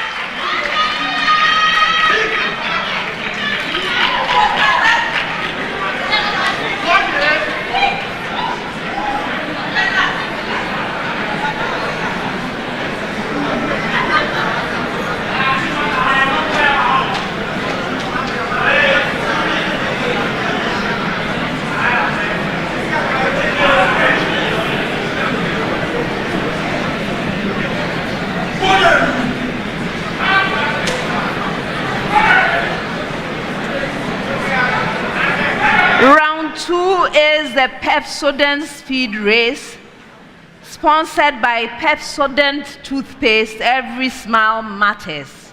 Round 2 is the Pepsodent Speed Race, sponsored by Pepsodent Toothpaste. Every smile matters.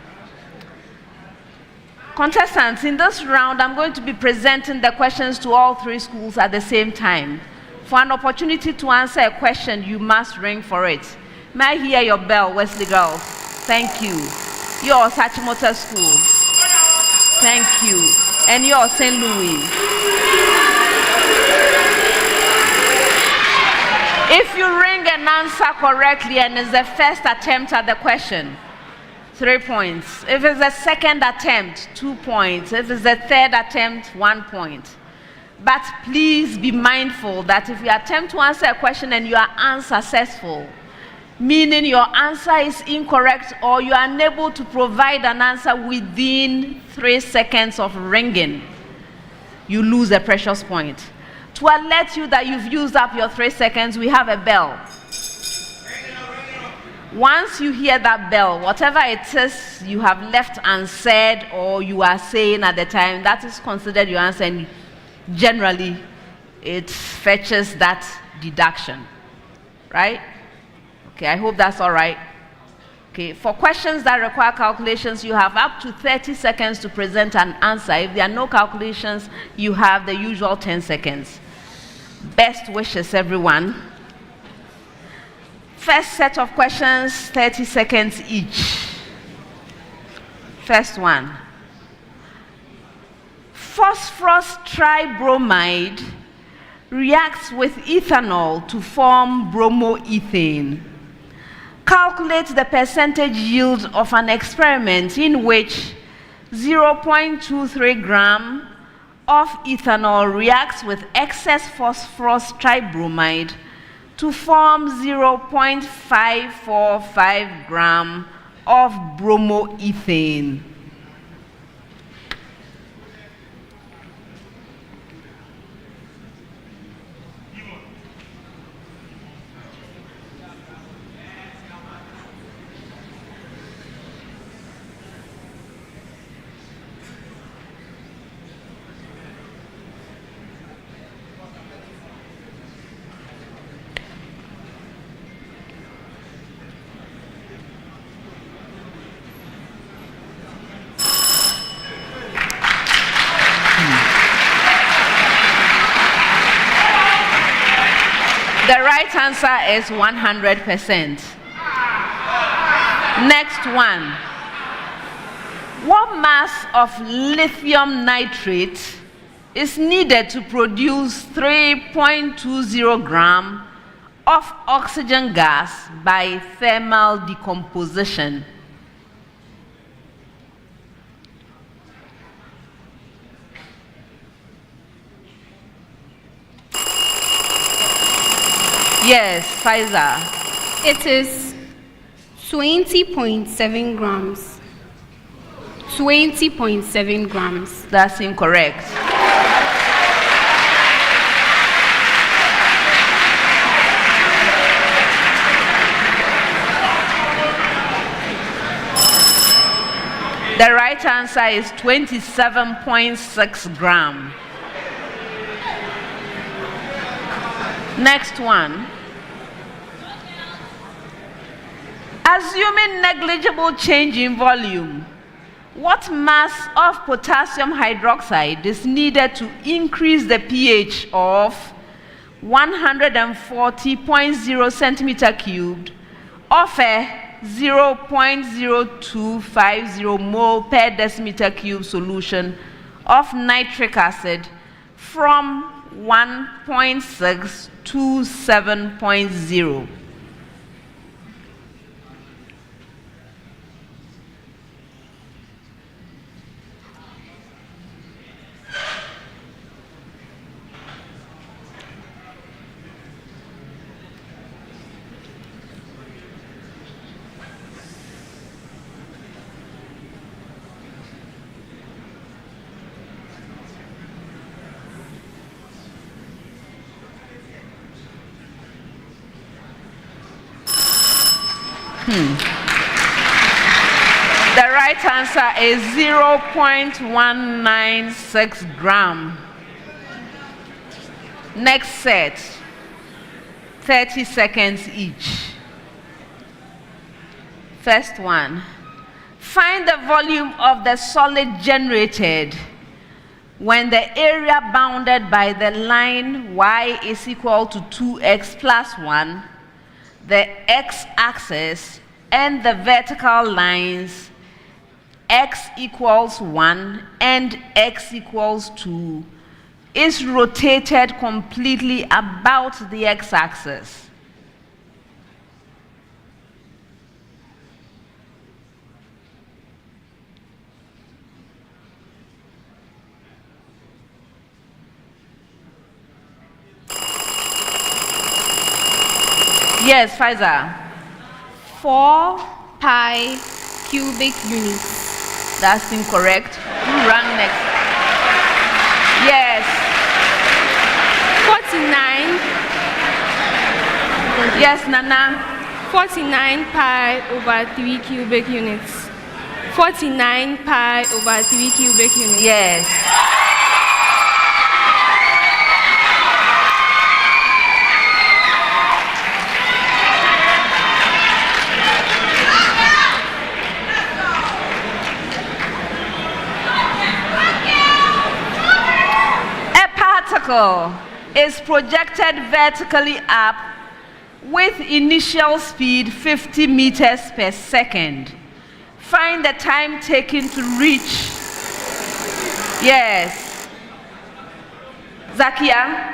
Contestants, in this round, I'm going to be presenting the questions to all 3 schools at the same time. For an opportunity to answer a question, you must ring for it. May I hear your bell, Wesley Girls? Thank you. Your Achimota School. Thank you. And your St. Louis. If you ring and answer correctly and it's the first attempt at the question, 3 points. If it's the second attempt, 2 points. If it's the third attempt, 1 point. But please be mindful that if you attempt to answer a question and you are unsuccessful, meaning your answer is incorrect or you are unable to provide an answer within 3 seconds of ringing, you lose a precious point. To alert you that you've used up your 3 seconds, we have a bell. Once you hear that bell, whatever it is you have left unsaid or you are saying at the time, that is considered your answer, and generally it fetches that deduction. Right? Okay, I hope that's all right. Okay, for questions that require calculations, you have up to 30 seconds to present an answer. If there are no calculations, you have the usual 10 seconds. Best wishes, everyone. First set of questions, 30 seconds each. First one. Phosphorus tribromide reacts with ethanol to form bromoethane. Calculate the percentage yield of an experiment in which 0.23 gram of ethanol reacts with excess phosphorus tribromide to form 0.545 gram of bromoethane. The right answer is 100%. Next one. What mass of lithium nitrate is needed to produce 3.20 gram of oxygen gas by thermal decomposition? Yes, Pfizer. It is 20.7 grams. 20.7 grams. That's incorrect. The right answer is 27.6 gram. Next one. Assuming negligible change in volume, what mass of potassium hydroxide is needed to increase the pH of 140.0 centimeter cubed of a 0.0250 mole per decimeter cube solution of nitric acid from 1.6 to 7.0? The right answer is 0.196 gram. Next set, 30 seconds each. First one. Find the volume of the solid generated when the area bounded by the line y is equal to 2x plus 1, the x-axis, and the vertical lines x equals 1 and x equals 2 is rotated completely about the x-axis. Yes, Pfizer. 4 pi cubic units. That's incorrect. Who ran next? Yes. 49. Yes, Nana. 49 pi over 3 cubic units. 49 pi over 3 cubic units. Yes. Is projected vertically up with initial speed 50 meters per second. Find the time taken to reach. Yes. Zakia?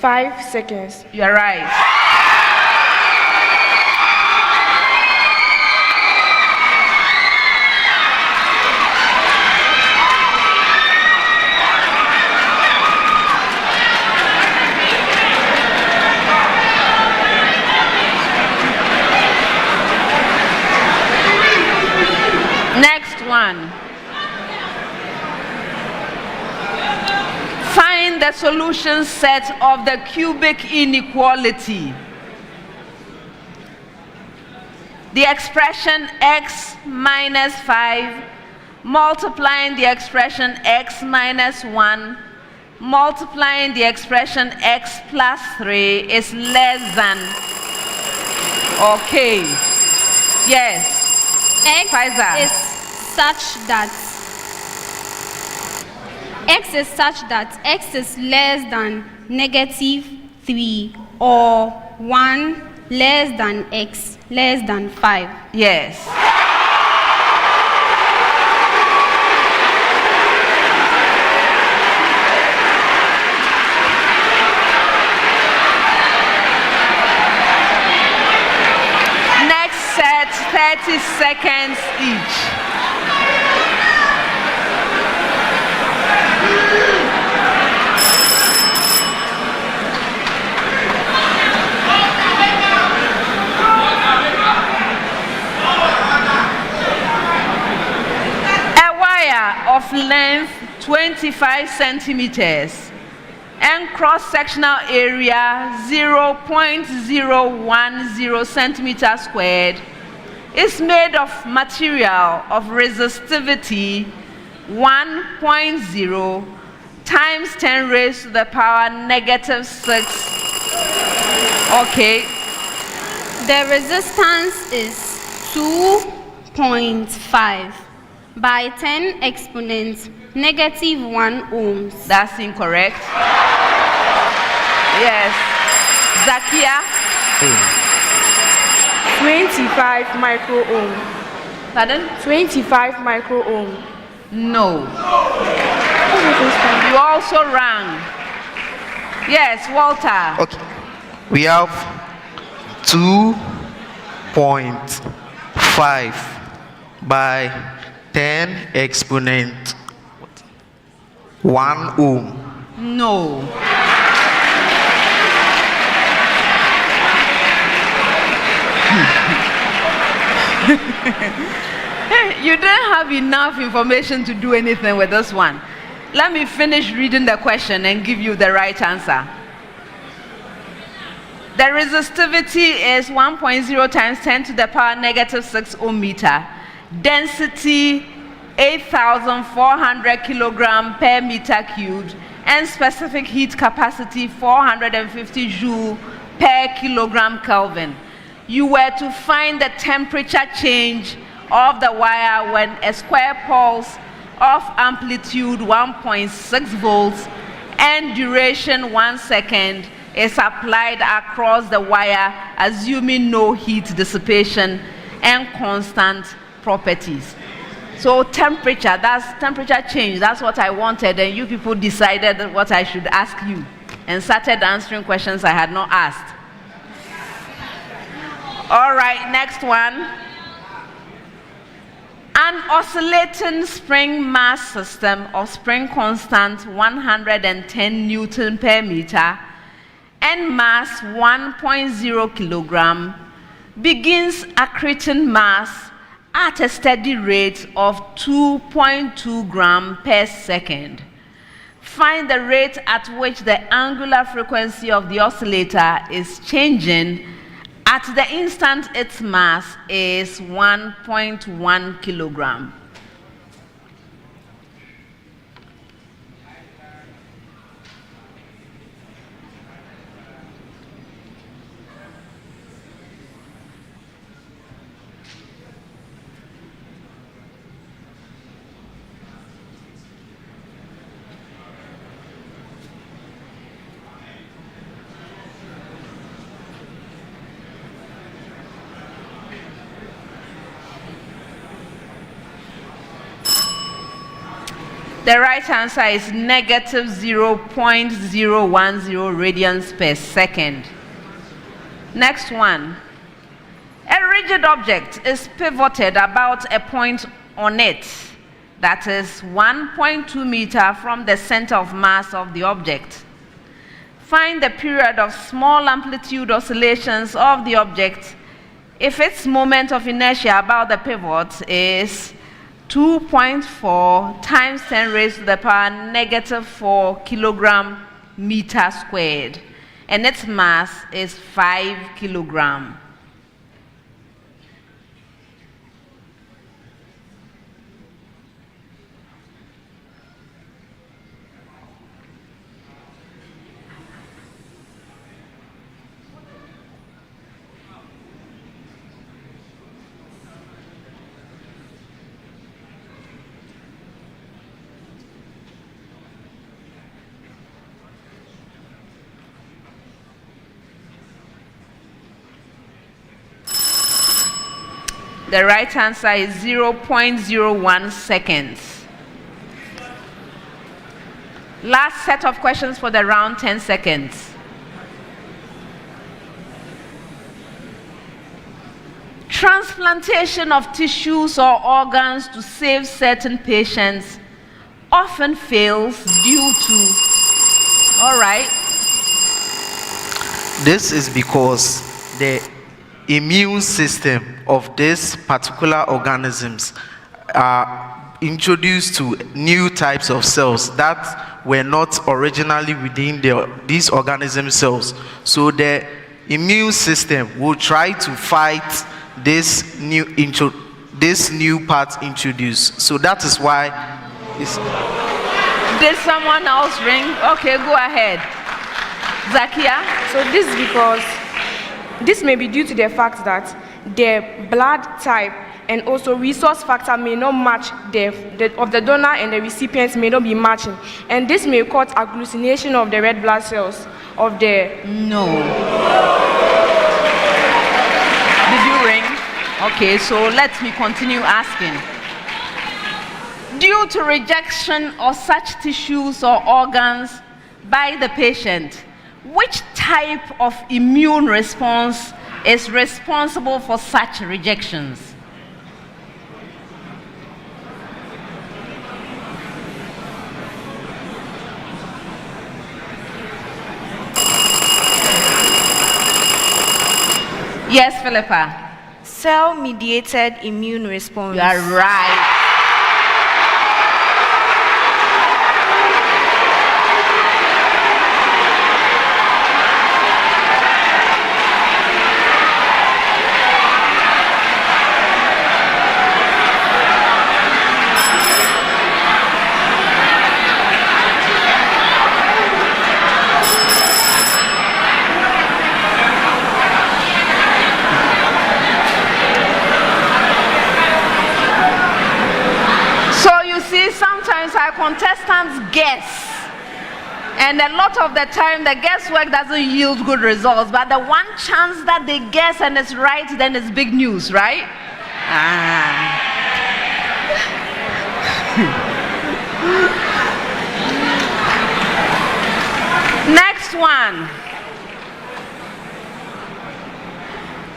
5 seconds. You're right. Next one. Find the solution set of the cubic inequality. The expression x minus 5 multiplying the expression x minus 1 multiplying the expression x plus 3 is less than. Okay. Yes. X Pfizer. is such that x is less than negative 3 or 1 less than x less than 5. Yes. Next set, 30 seconds each. Of length 25 centimeters and cross-sectional area 0.010 centimeters squared is made of material of resistivity 1.0 times 10 raised to the power negative 6. Okay. The resistance is 2.5 by 10 exponents negative 1 ohms. That's incorrect. Yes. Zakia? 25 micro ohm. Pardon? 25 micro ohm. No. You also rang. Yes, Walter. Okay. We have 2.5 by 10 exponent 1 ohm. No. You don't have enough information to do anything with this one. Let me finish reading the question and give you the right answer. The resistivity is 1.0 times 10 to the power negative 6 ohm meter. Density 8,400 kilogram per meter cubed, and specific heat capacity 450 joule per kilogram Kelvin. You were to find the temperature change of the wire when a square pulse of amplitude 1.6 volts and duration 1 second is applied across the wire, assuming no heat dissipation and constant properties. So temperature, that's temperature change. That's what I wanted, and you people decided what I should ask you and started answering questions I had not asked. All right, next one. An oscillating spring mass system of spring constant 110 Newton per meter and mass 1.0 kilogram begins accreting mass at a steady rate of 2.2 gram per second. Find the rate at which the angular frequency of the oscillator is changing at the instant its mass is 1.1 kilogram. The right answer is negative 0.010 radians per second. Next one. A rigid object is pivoted about a point on it that is 1.2 meters from the center of mass of the object. Find the period of small amplitude oscillations of the object if its moment of inertia about the pivot is 2.4 times 10 raised to the power negative 4 kilogram meter squared, and its mass is 5 kilogram. The right answer is 0.01 seconds. Last set of questions for the round, 10 seconds. Transplantation of tissues or organs to save certain patients often fails due to, all right. This is because the immune system of these particular organisms are introduced to new types of cells that were not originally within these organism cells. So the immune system will try to fight this new part introduced. So that is why Did someone else ring? Okay, go ahead. Zakia? So this is because this may be due to the fact that the blood type and also resource factor may not match of the donor and the recipients may not be matching, and this may cause agglutination of the red blood cells of the. No. Did you ring? Okay, so let me continue asking. Due to rejection of such tissues or organs by the patient, which type of immune response is responsible for such rejections? Yes, Philippa. Cell-mediated immune response. You are right. Sometimes our contestants guess, and a lot of the time the guesswork doesn't yield good results, but the one chance that they guess and it's right, then it's big news, right? Next one.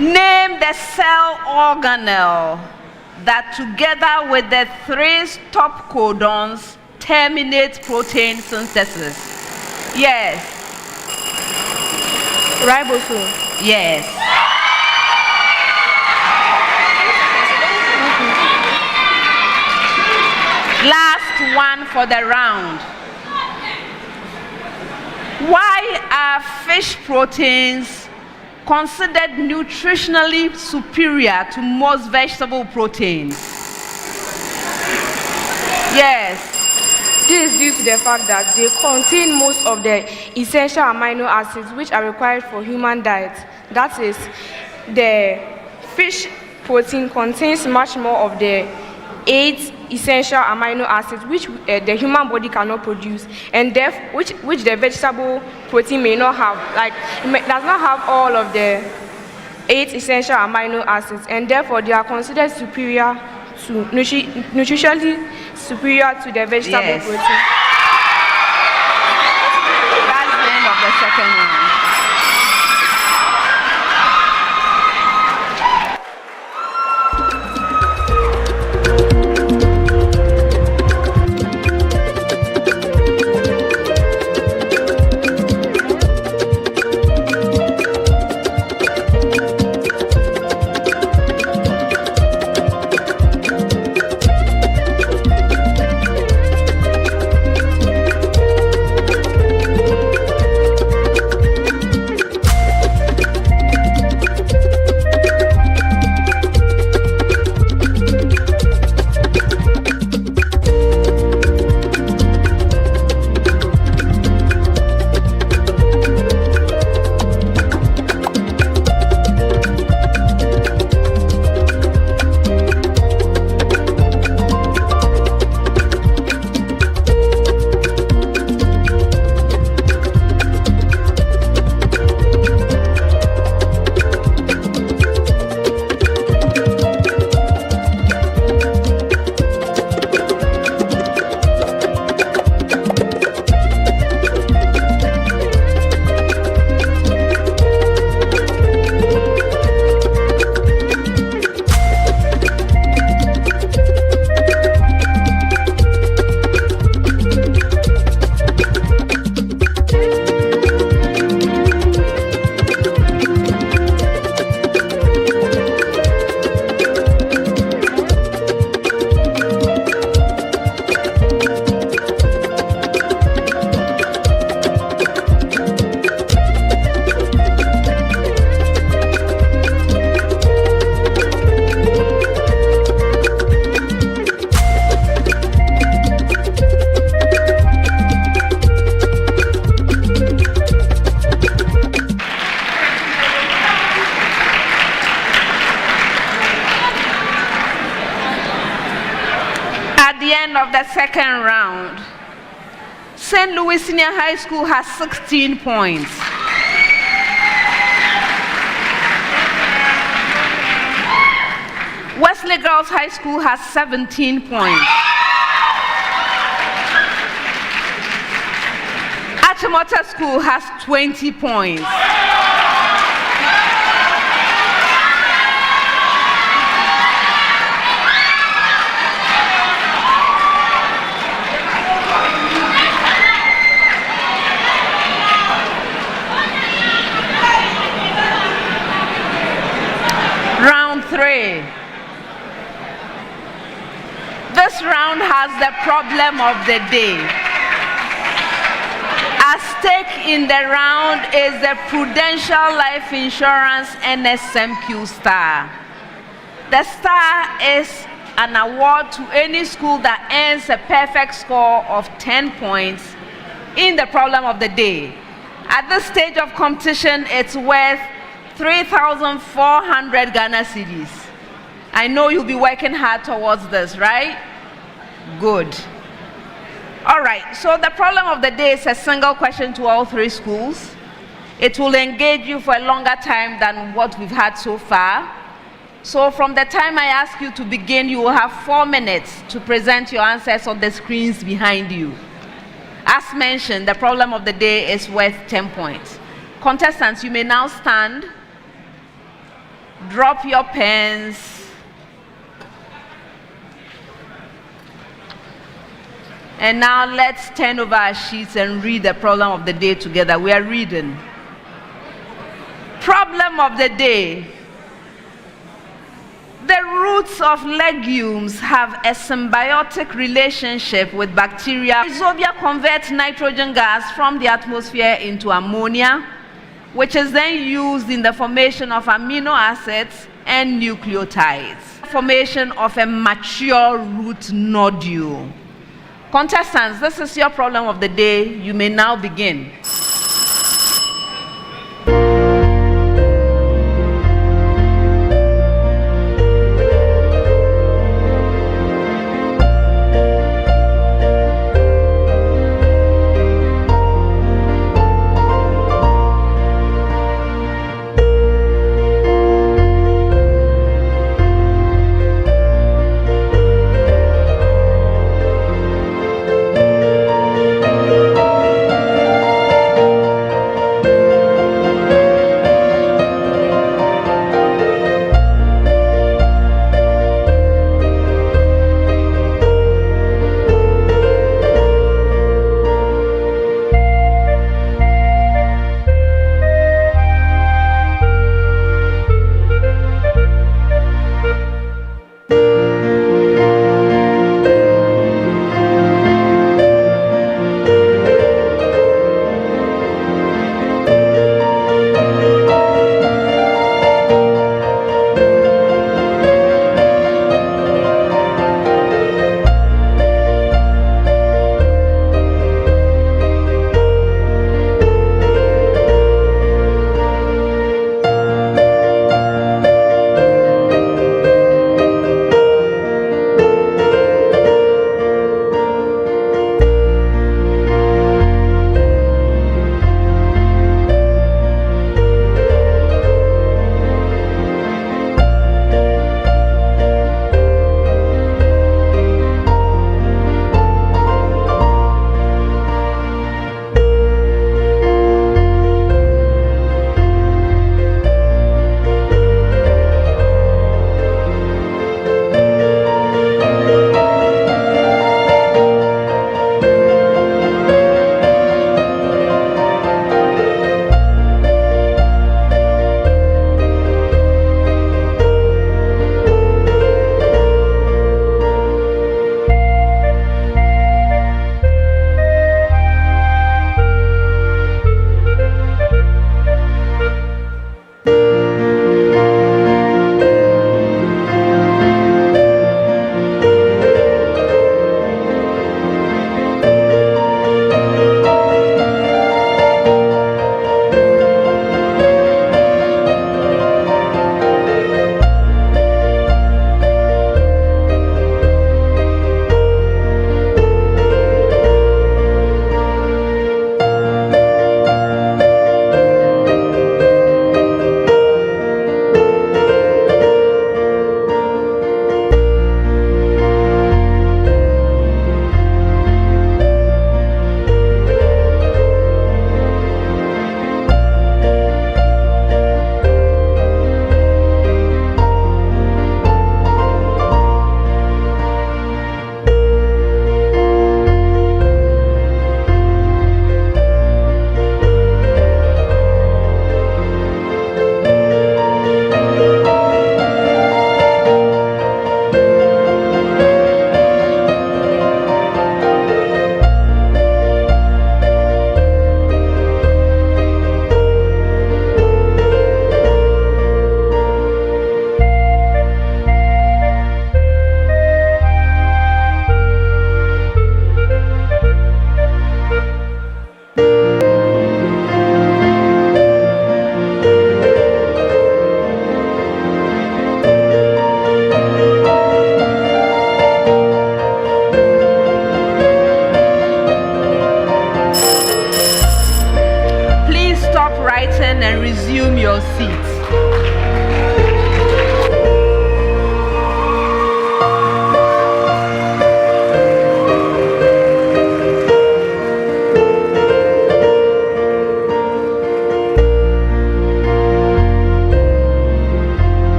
Name the cell organelle that together with the 3 stop codons terminate protein synthesis. Yes. Ribosome. Yes. Last one for the round. Why are fish proteins considered nutritionally superior to most vegetable proteins? Yes. This is due to the fact that they contain most of the essential amino acids which are required for human diet. That is, the fish protein contains much more of the 8 essential amino acids which the human body cannot produce, and which the vegetable protein may not have. Like, it does not have all of the 8 essential amino acids, and therefore they are considered superior nutritionally superior to the vegetable Yes. protein. That's the end of the second round. At the end of the second round, St. Louis Senior High School has 16 points. Wesley Girls High School has 17 points. Achimota School has 20 points. Round 3. This round has the problem of the day. At stake in the round is the Prudential Life Insurance NSMQ Star. The star is an award to any school that earns a perfect score of 10 points in the problem of the day. At this stage of competition, it's worth 3,400 Ghana cedis. I know you'll be working hard towards this, right? Good. All right, so the problem of the day is a single question to all 3 schools. It will engage you for a longer time than what we've had so far. So from the time I ask you to begin, you will have 4 minutes to present your answers on the screens behind you. As mentioned, the problem of the day is worth 10 points. Contestants, you may now stand. Drop your pens. And now let's turn over our sheets and read the problem of the day together. We are reading. Problem of the day. The roots of legumes have a symbiotic relationship with bacteria. Rhizobia converts nitrogen gas from the atmosphere into ammonia, which is then used in the formation of amino acids and nucleotides. Formation of a mature root nodule. Contestants, this is your problem of the day. You may now begin.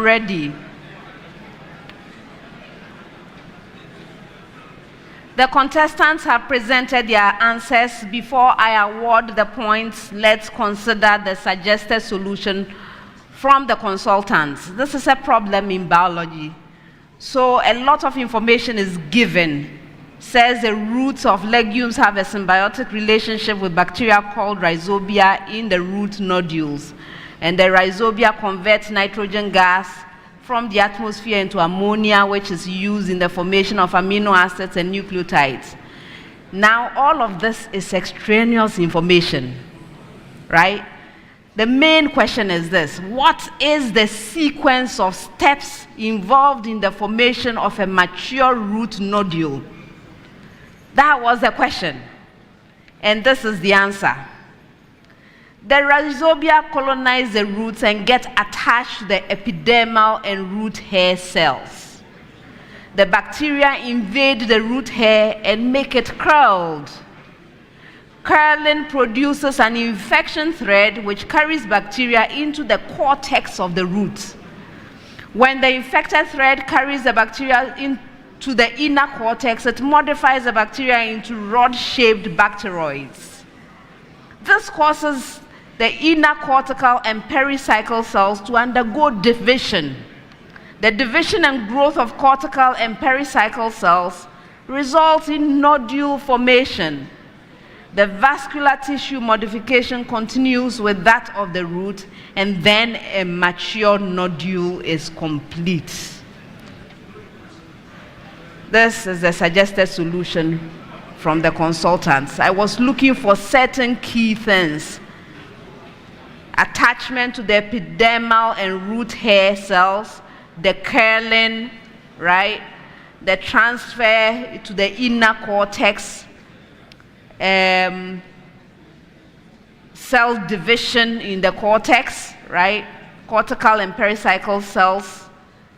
am ready. The contestants have presented their answers. Before I award the points, let's consider the suggested solution from the consultants. This is a problem in biology. So a lot of information is given. Says the roots of legumes have a symbiotic relationship with bacteria called rhizobia in the root nodules. And the rhizobia converts nitrogen gas from the atmosphere into ammonia, which is used in the formation of amino acids and nucleotides. Now, all of this is extraneous information, right? The main question is this: what is the sequence of steps involved in the formation of a mature root nodule? That was the question, and this is the answer. The rhizobia colonize the roots and get attached to the epidermal and root hair cells. The bacteria invade the root hair and make it curled. Curling produces an infection thread which carries bacteria into the cortex of the root. When the infected thread carries the bacteria into the inner cortex, it modifies the bacteria into rod-shaped bacteroids. This causes the inner cortical and pericycle cells to undergo division. The division and growth of cortical and pericycle cells results in nodule formation. The vascular tissue modification continues with that of the root, and then a mature nodule is complete. This is the suggested solution from the consultants. I was looking for certain key things: attachment to the epidermal and root hair cells, the curling, right? The transfer to the inner cortex, cell division in the cortex, right? Cortical and pericycle cells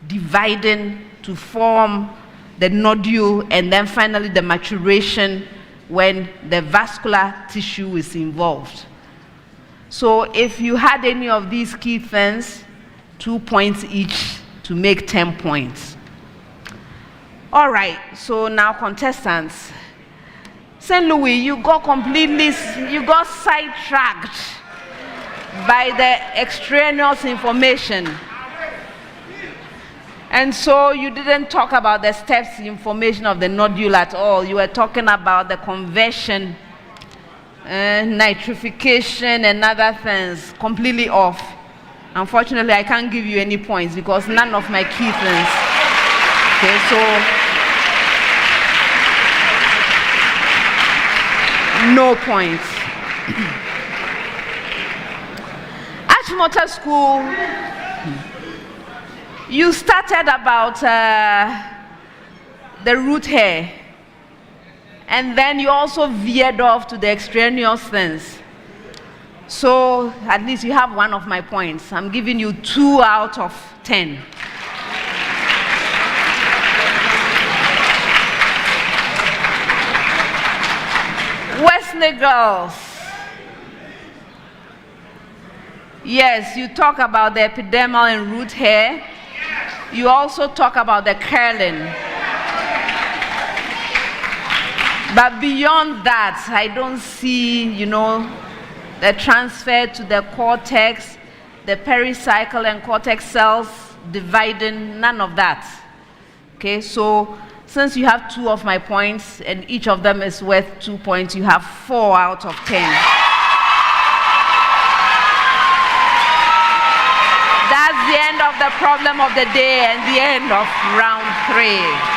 dividing to form the nodule, and then finally the maturation when the vascular tissue is involved. So if you had any of these key things, 2 points each to make 10 points. All right, so now contestants. St. Louis, you got sidetracked by the extraneous information. And so you didn't talk about the steps in formation of the nodule at all. You were talking about the conversion, nitrification, and other things, completely off. Unfortunately, I can't give you any points because none of my key things. Okay, so no points. Achimota School, you started about the root hair, and then you also veered off to the extraneous things. So at least you have one of my points. I'm giving you 2 out of 10. Wesley girls. Yes, you talk about the epidermal and root hair. You also talk about the curling. But beyond that, I don't see, the transfer to the cortex, the pericycle and cortex cells dividing, none of that. Okay, so since you have 2 of my points and each of them is worth 2 points, you have 4 out of 10. That's the end of the problem of the day and the end of round 3.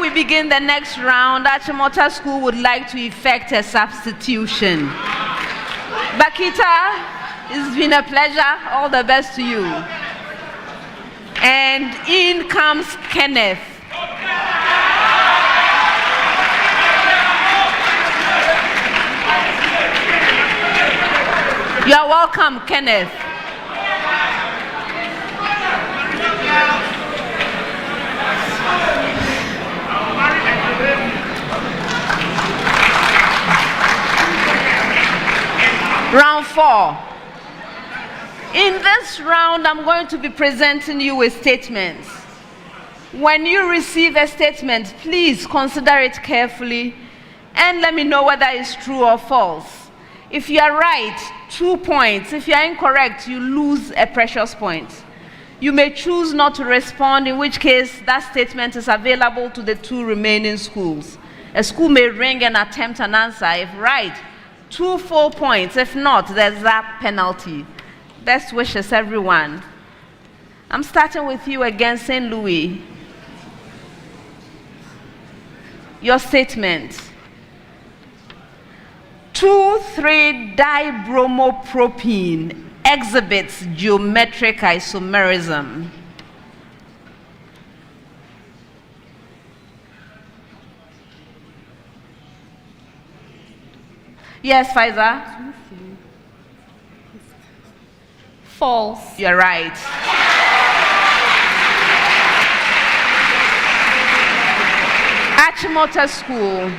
we begin the next round, Achimota School would like to effect a substitution. Bakita, it's been a pleasure. All the best to you. And in comes Kenneth. You are welcome, Kenneth. Round 4. In this round, I'm going to be presenting you with statements. When you receive a statement, please consider it carefully and let me know whether it's true or false. If you are right, 2 points. If you are incorrect, you lose a precious point. You may choose not to respond, in which case that statement is available to the 2 remaining schools. A school may ring and attempt an answer. If right, 2 full points. If not, there's that penalty. Best wishes, everyone. I'm starting with you again, St. Louis. Your statement. 2,3-dibromopropene exhibits geometric isomerism. Yes, Faiza? False. You're right. Achimota School.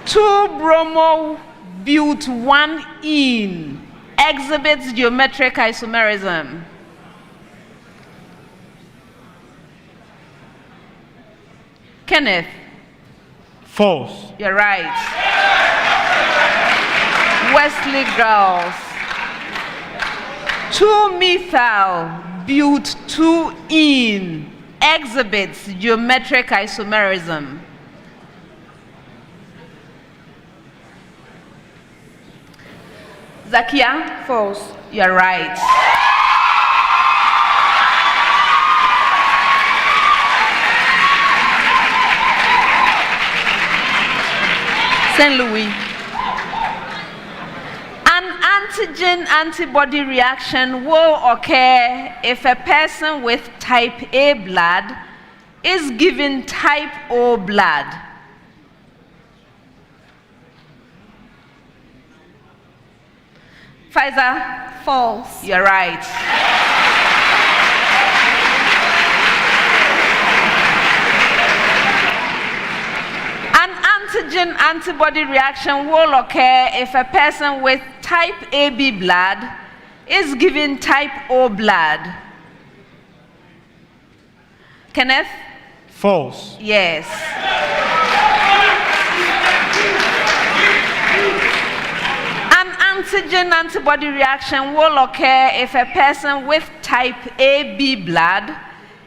2-bromo-but-1-ene exhibits geometric isomerism. Kenneth? False. You're right. Wesley girls. 2-methyl-but-2-ene exhibits geometric isomerism. Zakia? False. You're right. St. Louis. An antigen-antibody reaction will occur if a person with type A blood is given type O blood. Pfizer? False. You're right. An antigen-antibody reaction will occur if a person with type AB blood is given type O blood. Kenneth? False. Yes. Antigen-antibody reaction will occur if a person with type AB blood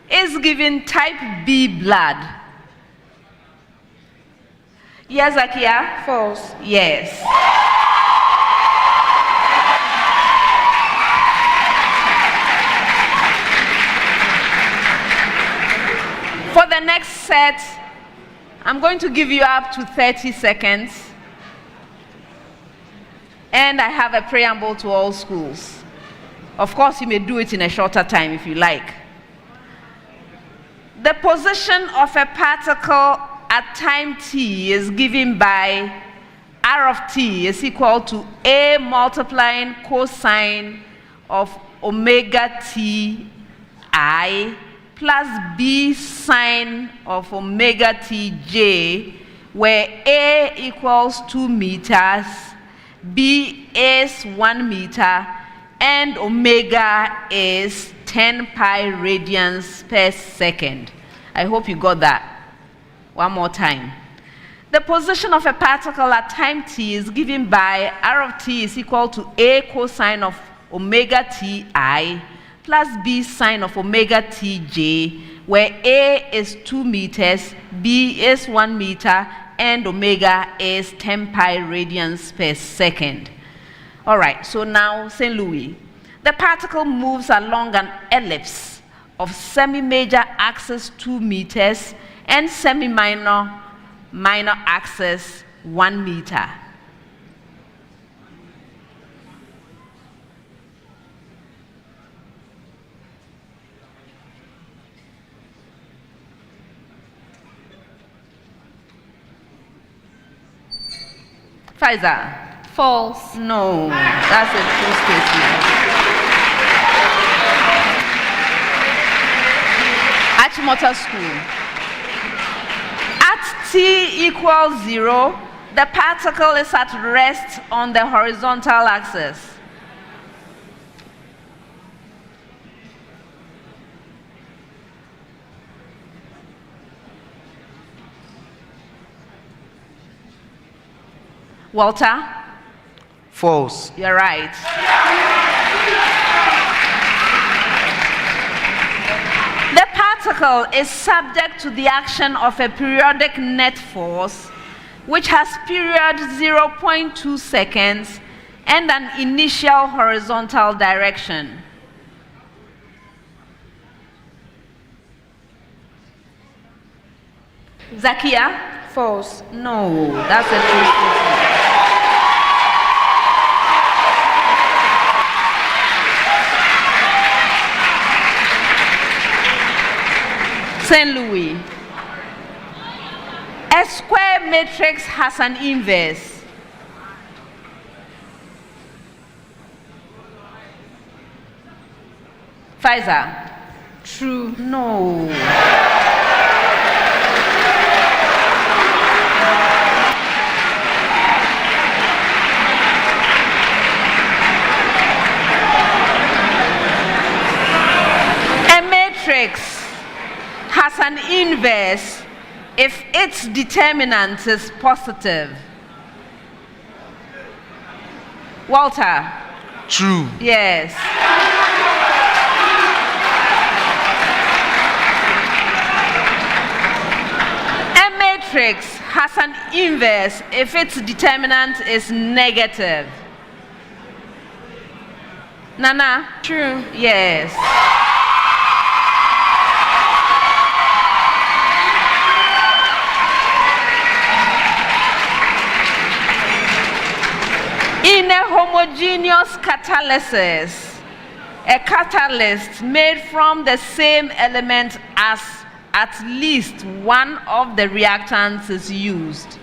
is given type B blood. Yes, Akia? False. Yes. For the next set, I'm going to give you up to 30 seconds. And I have a preamble to all schools. Of course, you may do it in a shorter time if you like. The position of a particle at time t is given by r of t is equal to a multiplying cosine of omega t I plus b sine of omega t j, where a equals 2 meters, b is 1 meter, and omega is 10 pi radians per second. I hope you got that. One more time. The position of a particle at time t is given by r of t is equal to a cosine of omega t I plus b sine of omega t j, where a is 2 meters, b is 1 meter, and omega is 10 pi radians per second. All right, so now St. Louis. The particle moves along an ellipse of semi-major axis 2 meters and semi-minor minor axis 1 meter. Pfizer. False. No, that's a true statement. Achimota School. At t equals 0, the particle is at rest on the horizontal axis. Walter? False. You're right. The particle is subject to the action of a periodic net force, which has period 0.2 seconds and an initial horizontal direction. Zakia? False. No, that's a true statement. St. Louis. A square matrix has an inverse. Pfizer. True. No. A matrix has an inverse if its determinant is positive. Walter? True. Yes. A matrix has an inverse if its determinant is negative. Nana? True. Yes. In a homogeneous catalysis, a catalyst made from the same element as at least one of the reactants is used.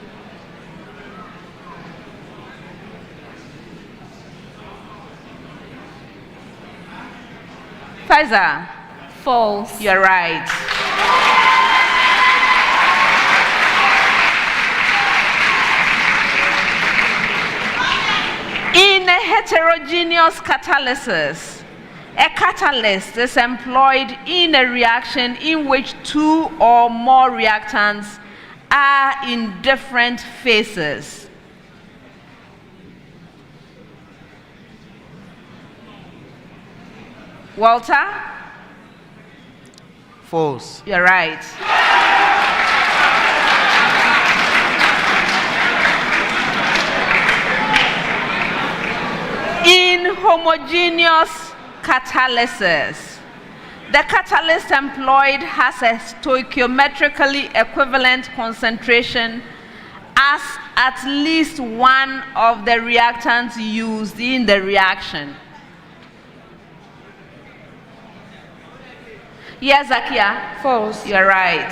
Pfizer? False. You're right. In a heterogeneous catalysis, a catalyst is employed in a reaction in which two or more reactants are in different phases. Walter? False. You're right. In homogeneous catalysis, the catalyst employed has a stoichiometrically equivalent concentration as at least one of the reactants used in the reaction. Yes, Zakia? False. You're right.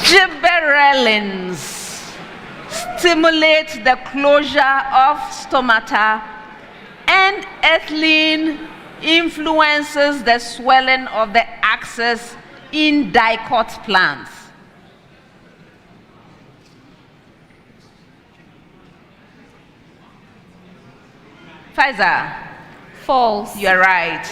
Gibberellins stimulate the closure of stomata, and ethylene influences the swelling of the axis in dicot plants. Pfizer? False. You're right.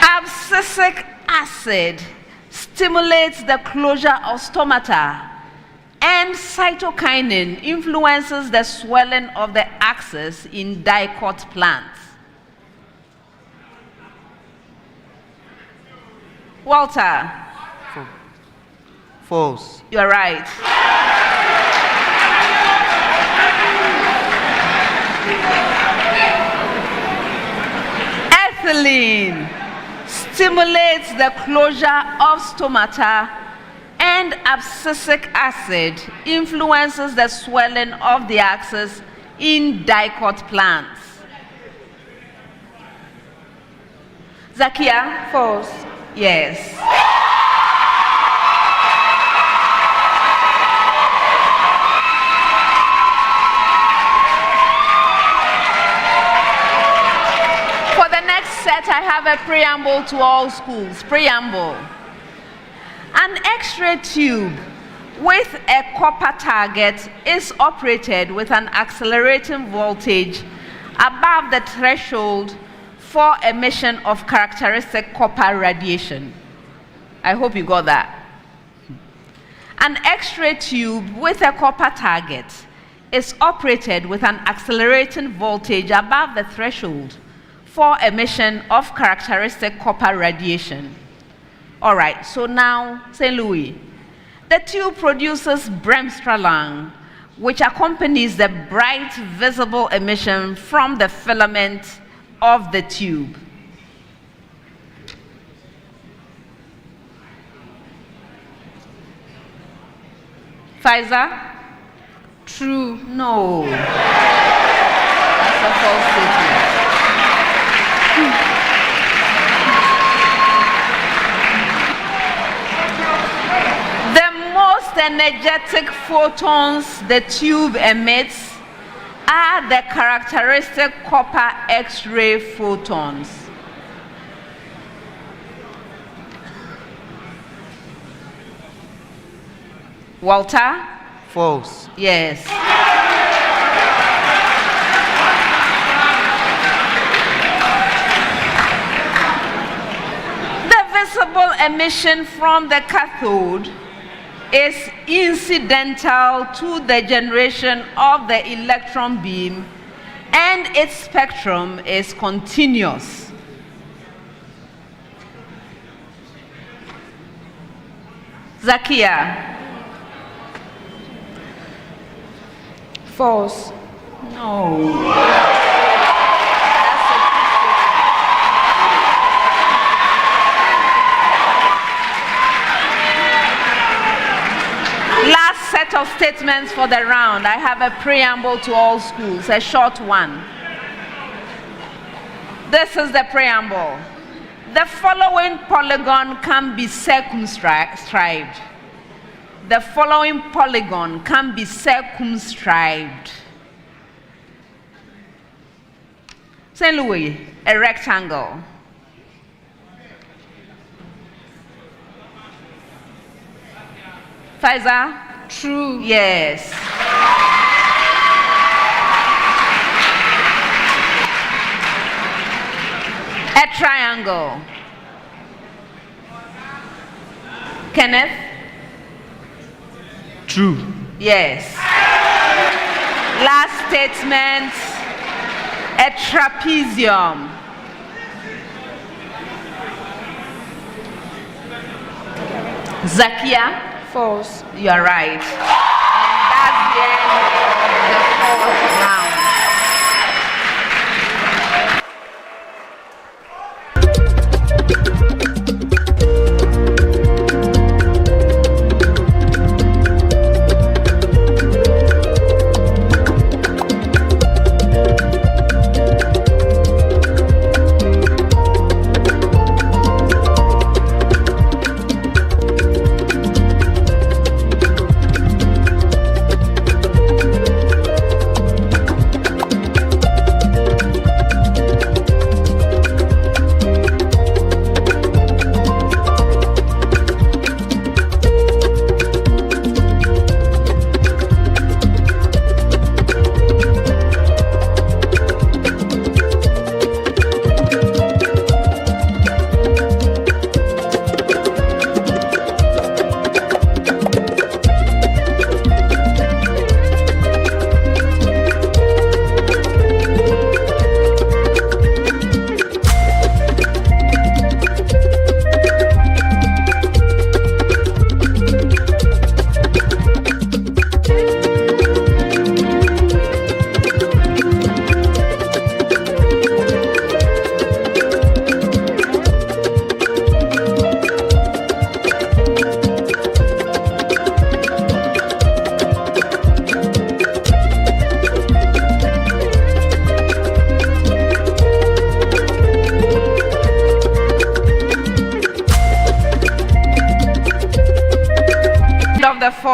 Abscisic acid stimulates the closure of stomata, and cytokinin influences the swelling of the axis in dicot plants. Walter. False. You are right. Ethylene stimulates the closure of stomata, and abscisic acid influences the swelling of the axis in dicot plants. Zakia? False. Yes. For the next set, I have a preamble to all schools. Preamble. An X-ray tube with a copper target is operated with an accelerating voltage above the threshold for emission of characteristic copper radiation. I hope you got that. An X-ray tube with a copper target is operated with an accelerating voltage above the threshold for emission of characteristic copper radiation. All right, so now, St. Louis. The tube produces bremsstrahlung, which accompanies the bright visible emission from the filament of the tube. Pfizer? True. No. That's a false statement. The most energetic photons the tube emits are the characteristic copper X-ray photons. Walter? False. Yes. The visible emission from the cathode is incidental to the generation of the electron beam, and its spectrum is continuous. Zakia? False. No. Last set of statements for the round. I have a preamble to all schools, a short one. This is the preamble. The following polygon can be circumscribed. The following polygon can be circumscribed. St. Louis, a rectangle. Pfizer? True. Yes. A triangle. Kenneth? True. Yes. Last statement. A trapezium. Zakia? False. You are right. And that's the end of the fourth round.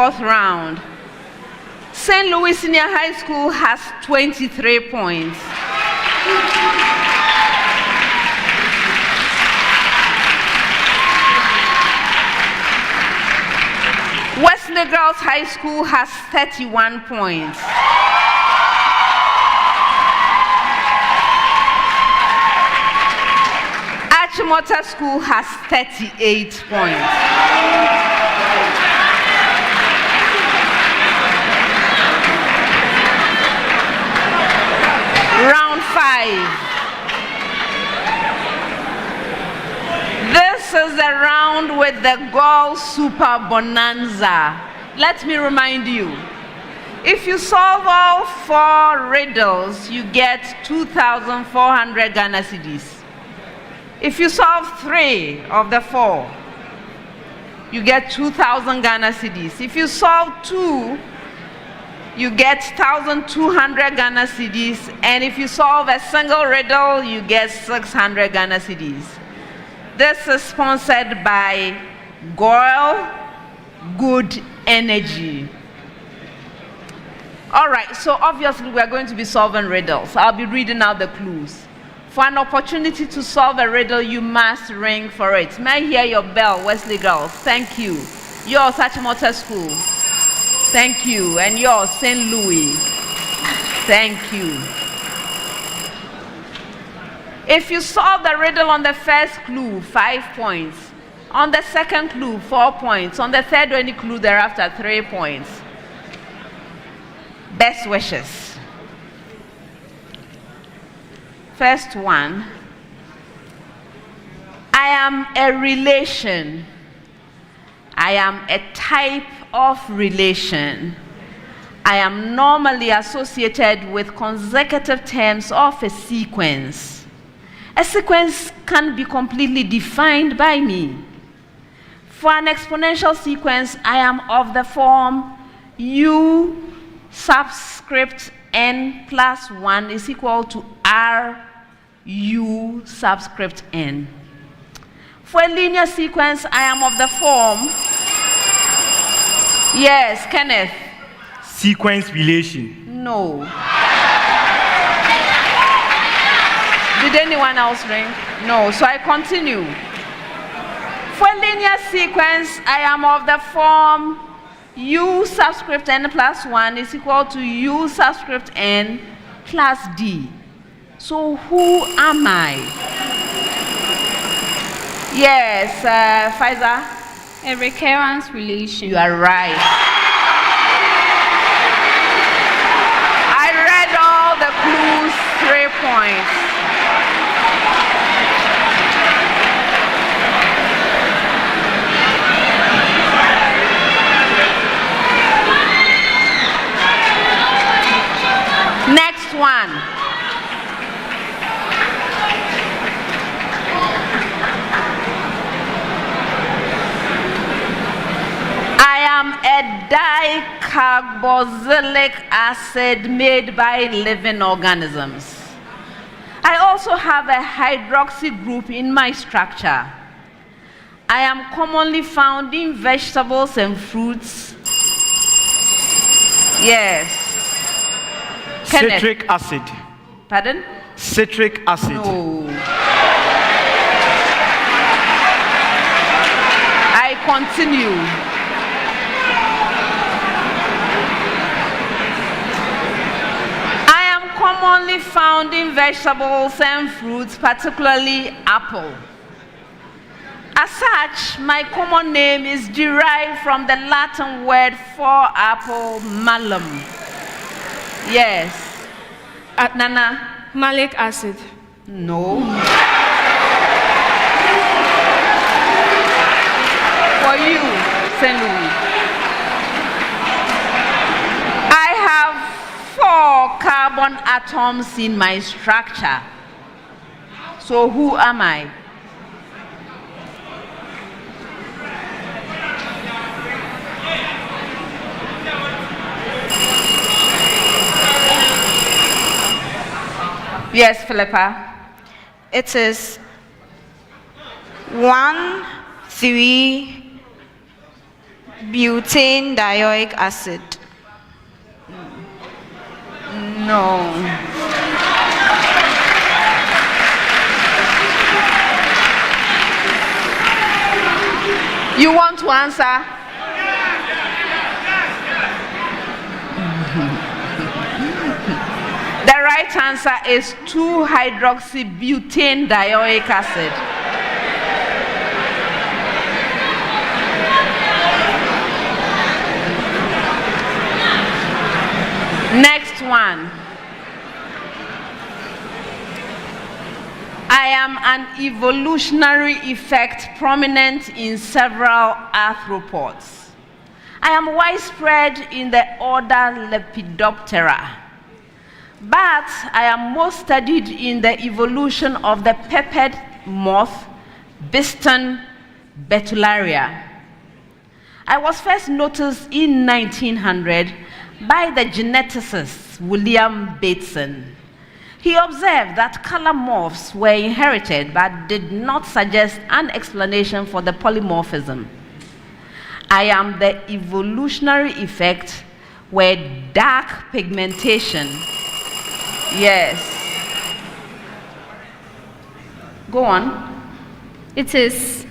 fourth round. St. Louis Senior High School has 23 points. Wesley Girls High School has 31 points. Achimota School has 38 points. Round 5. This is the round with the Goal Super Bonanza. Let me remind you, if you solve all 4 riddles, you get 2,400 Ghana cedis. If you solve 3 of the 4, you get 2,000 Ghana cedis. If you solve 2, you get 1,200 Ghana cedis. And if you solve a single riddle, you get 600 Ghana cedis. This is sponsored by Goil Good Energy. All right, so obviously we are going to be solving riddles. I'll be reading out the clues. For an opportunity to solve a riddle, you must ring for it. May I hear your bell, Wesley Girls? Thank you. Yours, Achimota School. Thank you. And yours, St. Louis. Thank you. If you solve the riddle on the first clue, 5 points. On the second clue, 4 points. On the third or any clue thereafter, 3 points. Best wishes. First one, I am a relation. I am a type of relation. I am normally associated with consecutive terms of a sequence. A sequence can be completely defined by me. For an exponential sequence, I am of the form U subscript n plus 1 is equal to R U subscript n. For a linear sequence, I am of the form, yes, Kenneth. Sequence relation. No. Did anyone else ring? No, so I continue. For a linear sequence, I am of the form U subscript n plus 1 is equal to U subscript n plus D. So who am I? Yes, Pfizer? A recurrence relation. You are right. I read all the clues, 3 points. Next one. I am a dicarboxylic acid made by living organisms. I also have a hydroxy group in my structure. I am commonly found in vegetables and fruits. Yes. Kenneth. Citric acid. Pardon? Citric acid. No. I continue. I am commonly found in vegetables and fruits, particularly apple. As such, my common name is derived from the Latin word for apple, malum. Yes. Nana? Malic acid. No. For you, St. Louis. I have 4 carbon atoms in my structure. So who am I? Yes, Philippa. It is 1, 3, butane-dioic acid. No. You want to answer? The right answer is 2-hydroxybutane-dioic acid. Next one. I am an evolutionary effect prominent in several arthropods. I am widespread in the order Lepidoptera, but I am most studied in the evolution of the peppered moth, Biston betullaria. I was first noticed in 1900 by the geneticist William Bateson. He observed that color morphs were inherited but did not suggest an explanation for the polymorphism. I am the evolutionary effect where dark pigmentation. Yes. Go on. It is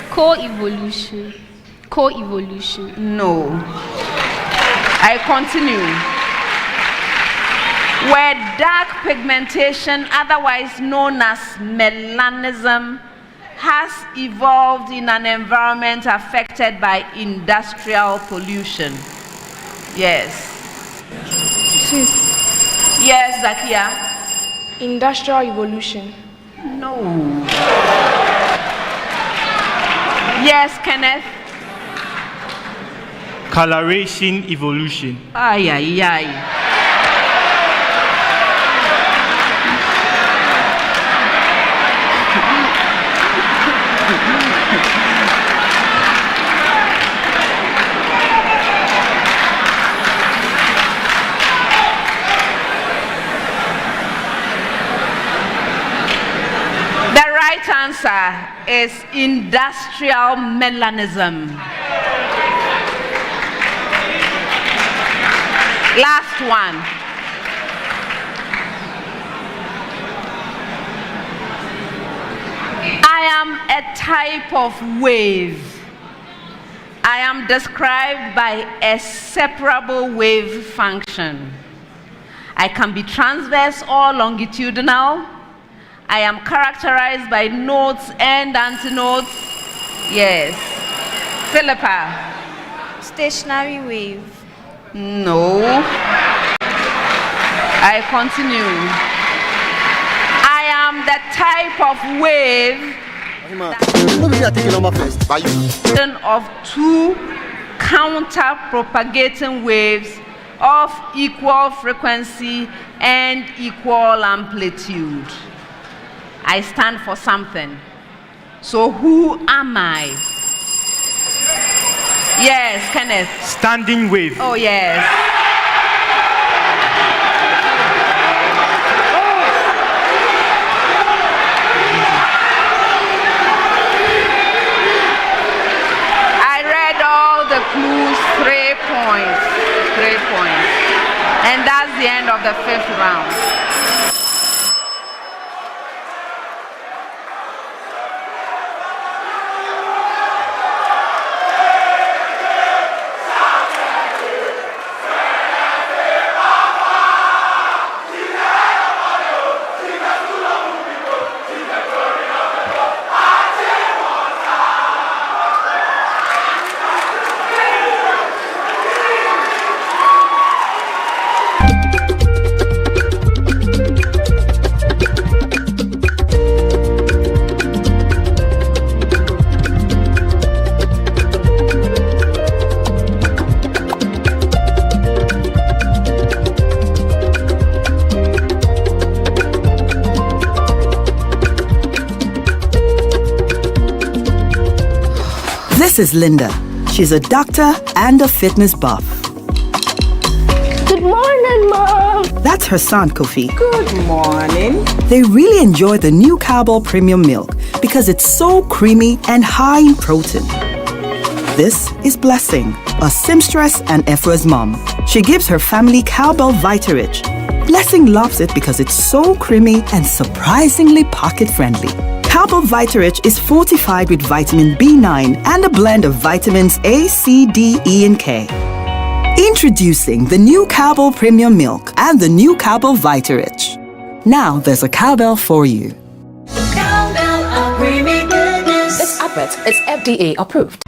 co-evolution. Co-evolution. No. I continue. Where dark pigmentation, otherwise known as melanism, has evolved in an environment affected by industrial pollution. Yes. Yes, Zakia. Industrial evolution. No. Yes, Kenneth. Coloration evolution. Ay, ay, ay. Answer is industrial melanism. Last one. I am a type of wave. I am described by a separable wave function. I can be transverse or longitudinal. I am characterized by nodes and antinodes. Yes. Philippa. Stationary wave. No. I continue. I am the type of wave of two counter-propagating waves of equal frequency and equal amplitude. I stand for something. So who am I? Yes, Kenneth. Standing wave. Oh, yes. I read all the clues, 3 points. 3 points. And that's the end of the 5th round. This is Linda. She's a doctor and a fitness buff. Good morning, Mom. That's her son, Kofi. Good morning. They really enjoy the new Cowbell Premium Milk because it's so creamy and high in protein. This is Blessing, a seamstress and Ephra's mom. She gives her family Cowbell Vitarich. Blessing loves it because it's so creamy and surprisingly pocket-friendly. Cowbell Vitarich is fortified with vitamin B9 and a blend of vitamins A, C, D, E, and K. Introducing the new Cowbell Premium Milk and the new Cowbell Vitarich. Now there's a Cowbell for you. Cowbell of creamy goodness. This advert is FDA approved.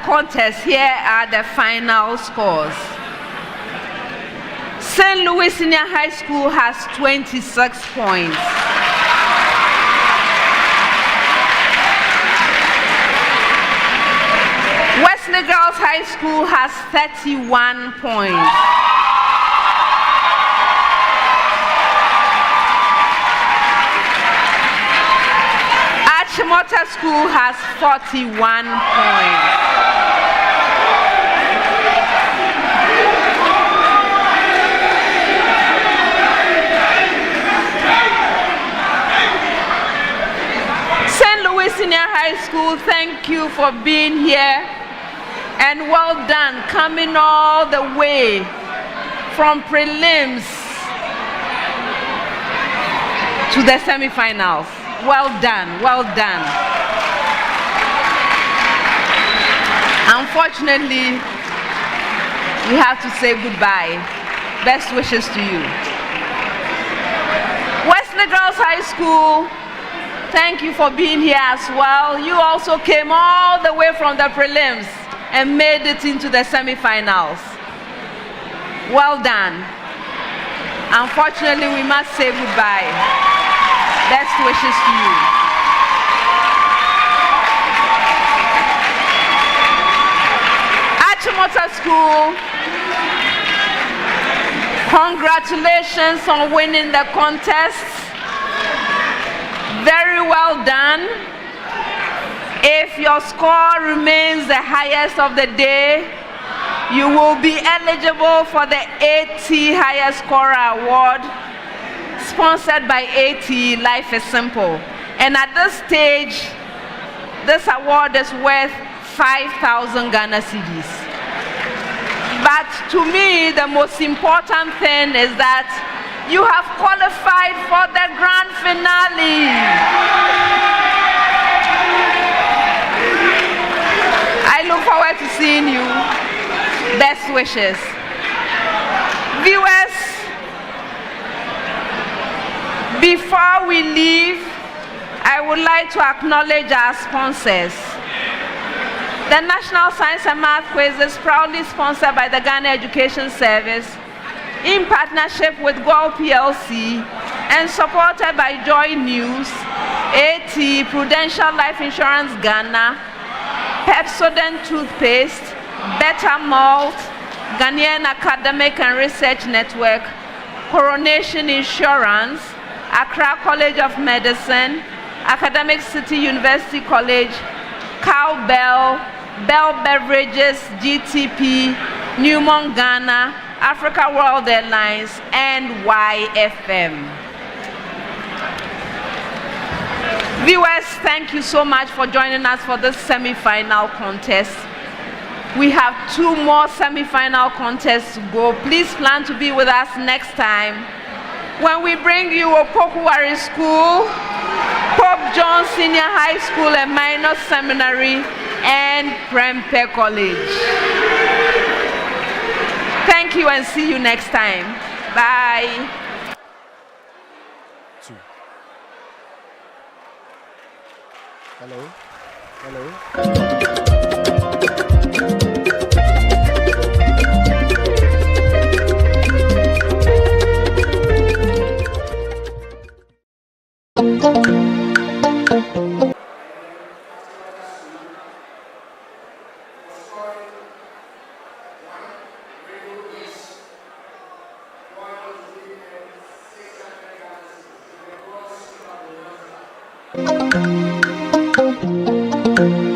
Contest, here are the final scores. St. Louis Senior High School has 26 points. Wesley Girls High School has 31 points. Achimota School has 41 points. Senior High School, thank you for being here and well done coming all the way from prelims to the semifinals. Well done, well done. Unfortunately, we have to say goodbye. Best wishes to you. Wesley Girls High School, thank you for being here as well. You also came all the way from the prelims and made it into the semifinals. Well done. Unfortunately, we must say goodbye. Best wishes to you. Achimota School, congratulations on winning the contest. Very well done. If your score remains the highest of the day, you will be eligible for the AT Highest Scorer Award, sponsored by AT Life is Simple. And at this stage, this award is worth 5,000 Ghana cedis. But to me, the most important thing is that you have qualified for the grand finale. I look forward to seeing you. Best wishes. Viewers, before we leave, I would like to acknowledge our sponsors. The National Science and Math Quiz is proudly sponsored by the Ghana Education Service in partnership with GOL PLC and supported by Joy News, AT, Prudential Life Insurance Ghana, Pepsodent Toothpaste, Better Malt, Ghanaian Academic and Research Network, Coronation Insurance, Accra College of Medicine, Academic City University College, Cowbell, Bell Beverages, GTP, Newmont Ghana, Africa World Airlines, and YFM. Viewers, thank you so much for joining us for this semi-final contest. We have 2 more semi-final contests to go. Please plan to be with us next time when we bring you Opokuwari School, Pope John Senior High School and Minor Seminary, and Prempeh College. Thank you and see you next time. Bye. Hello. Thank you.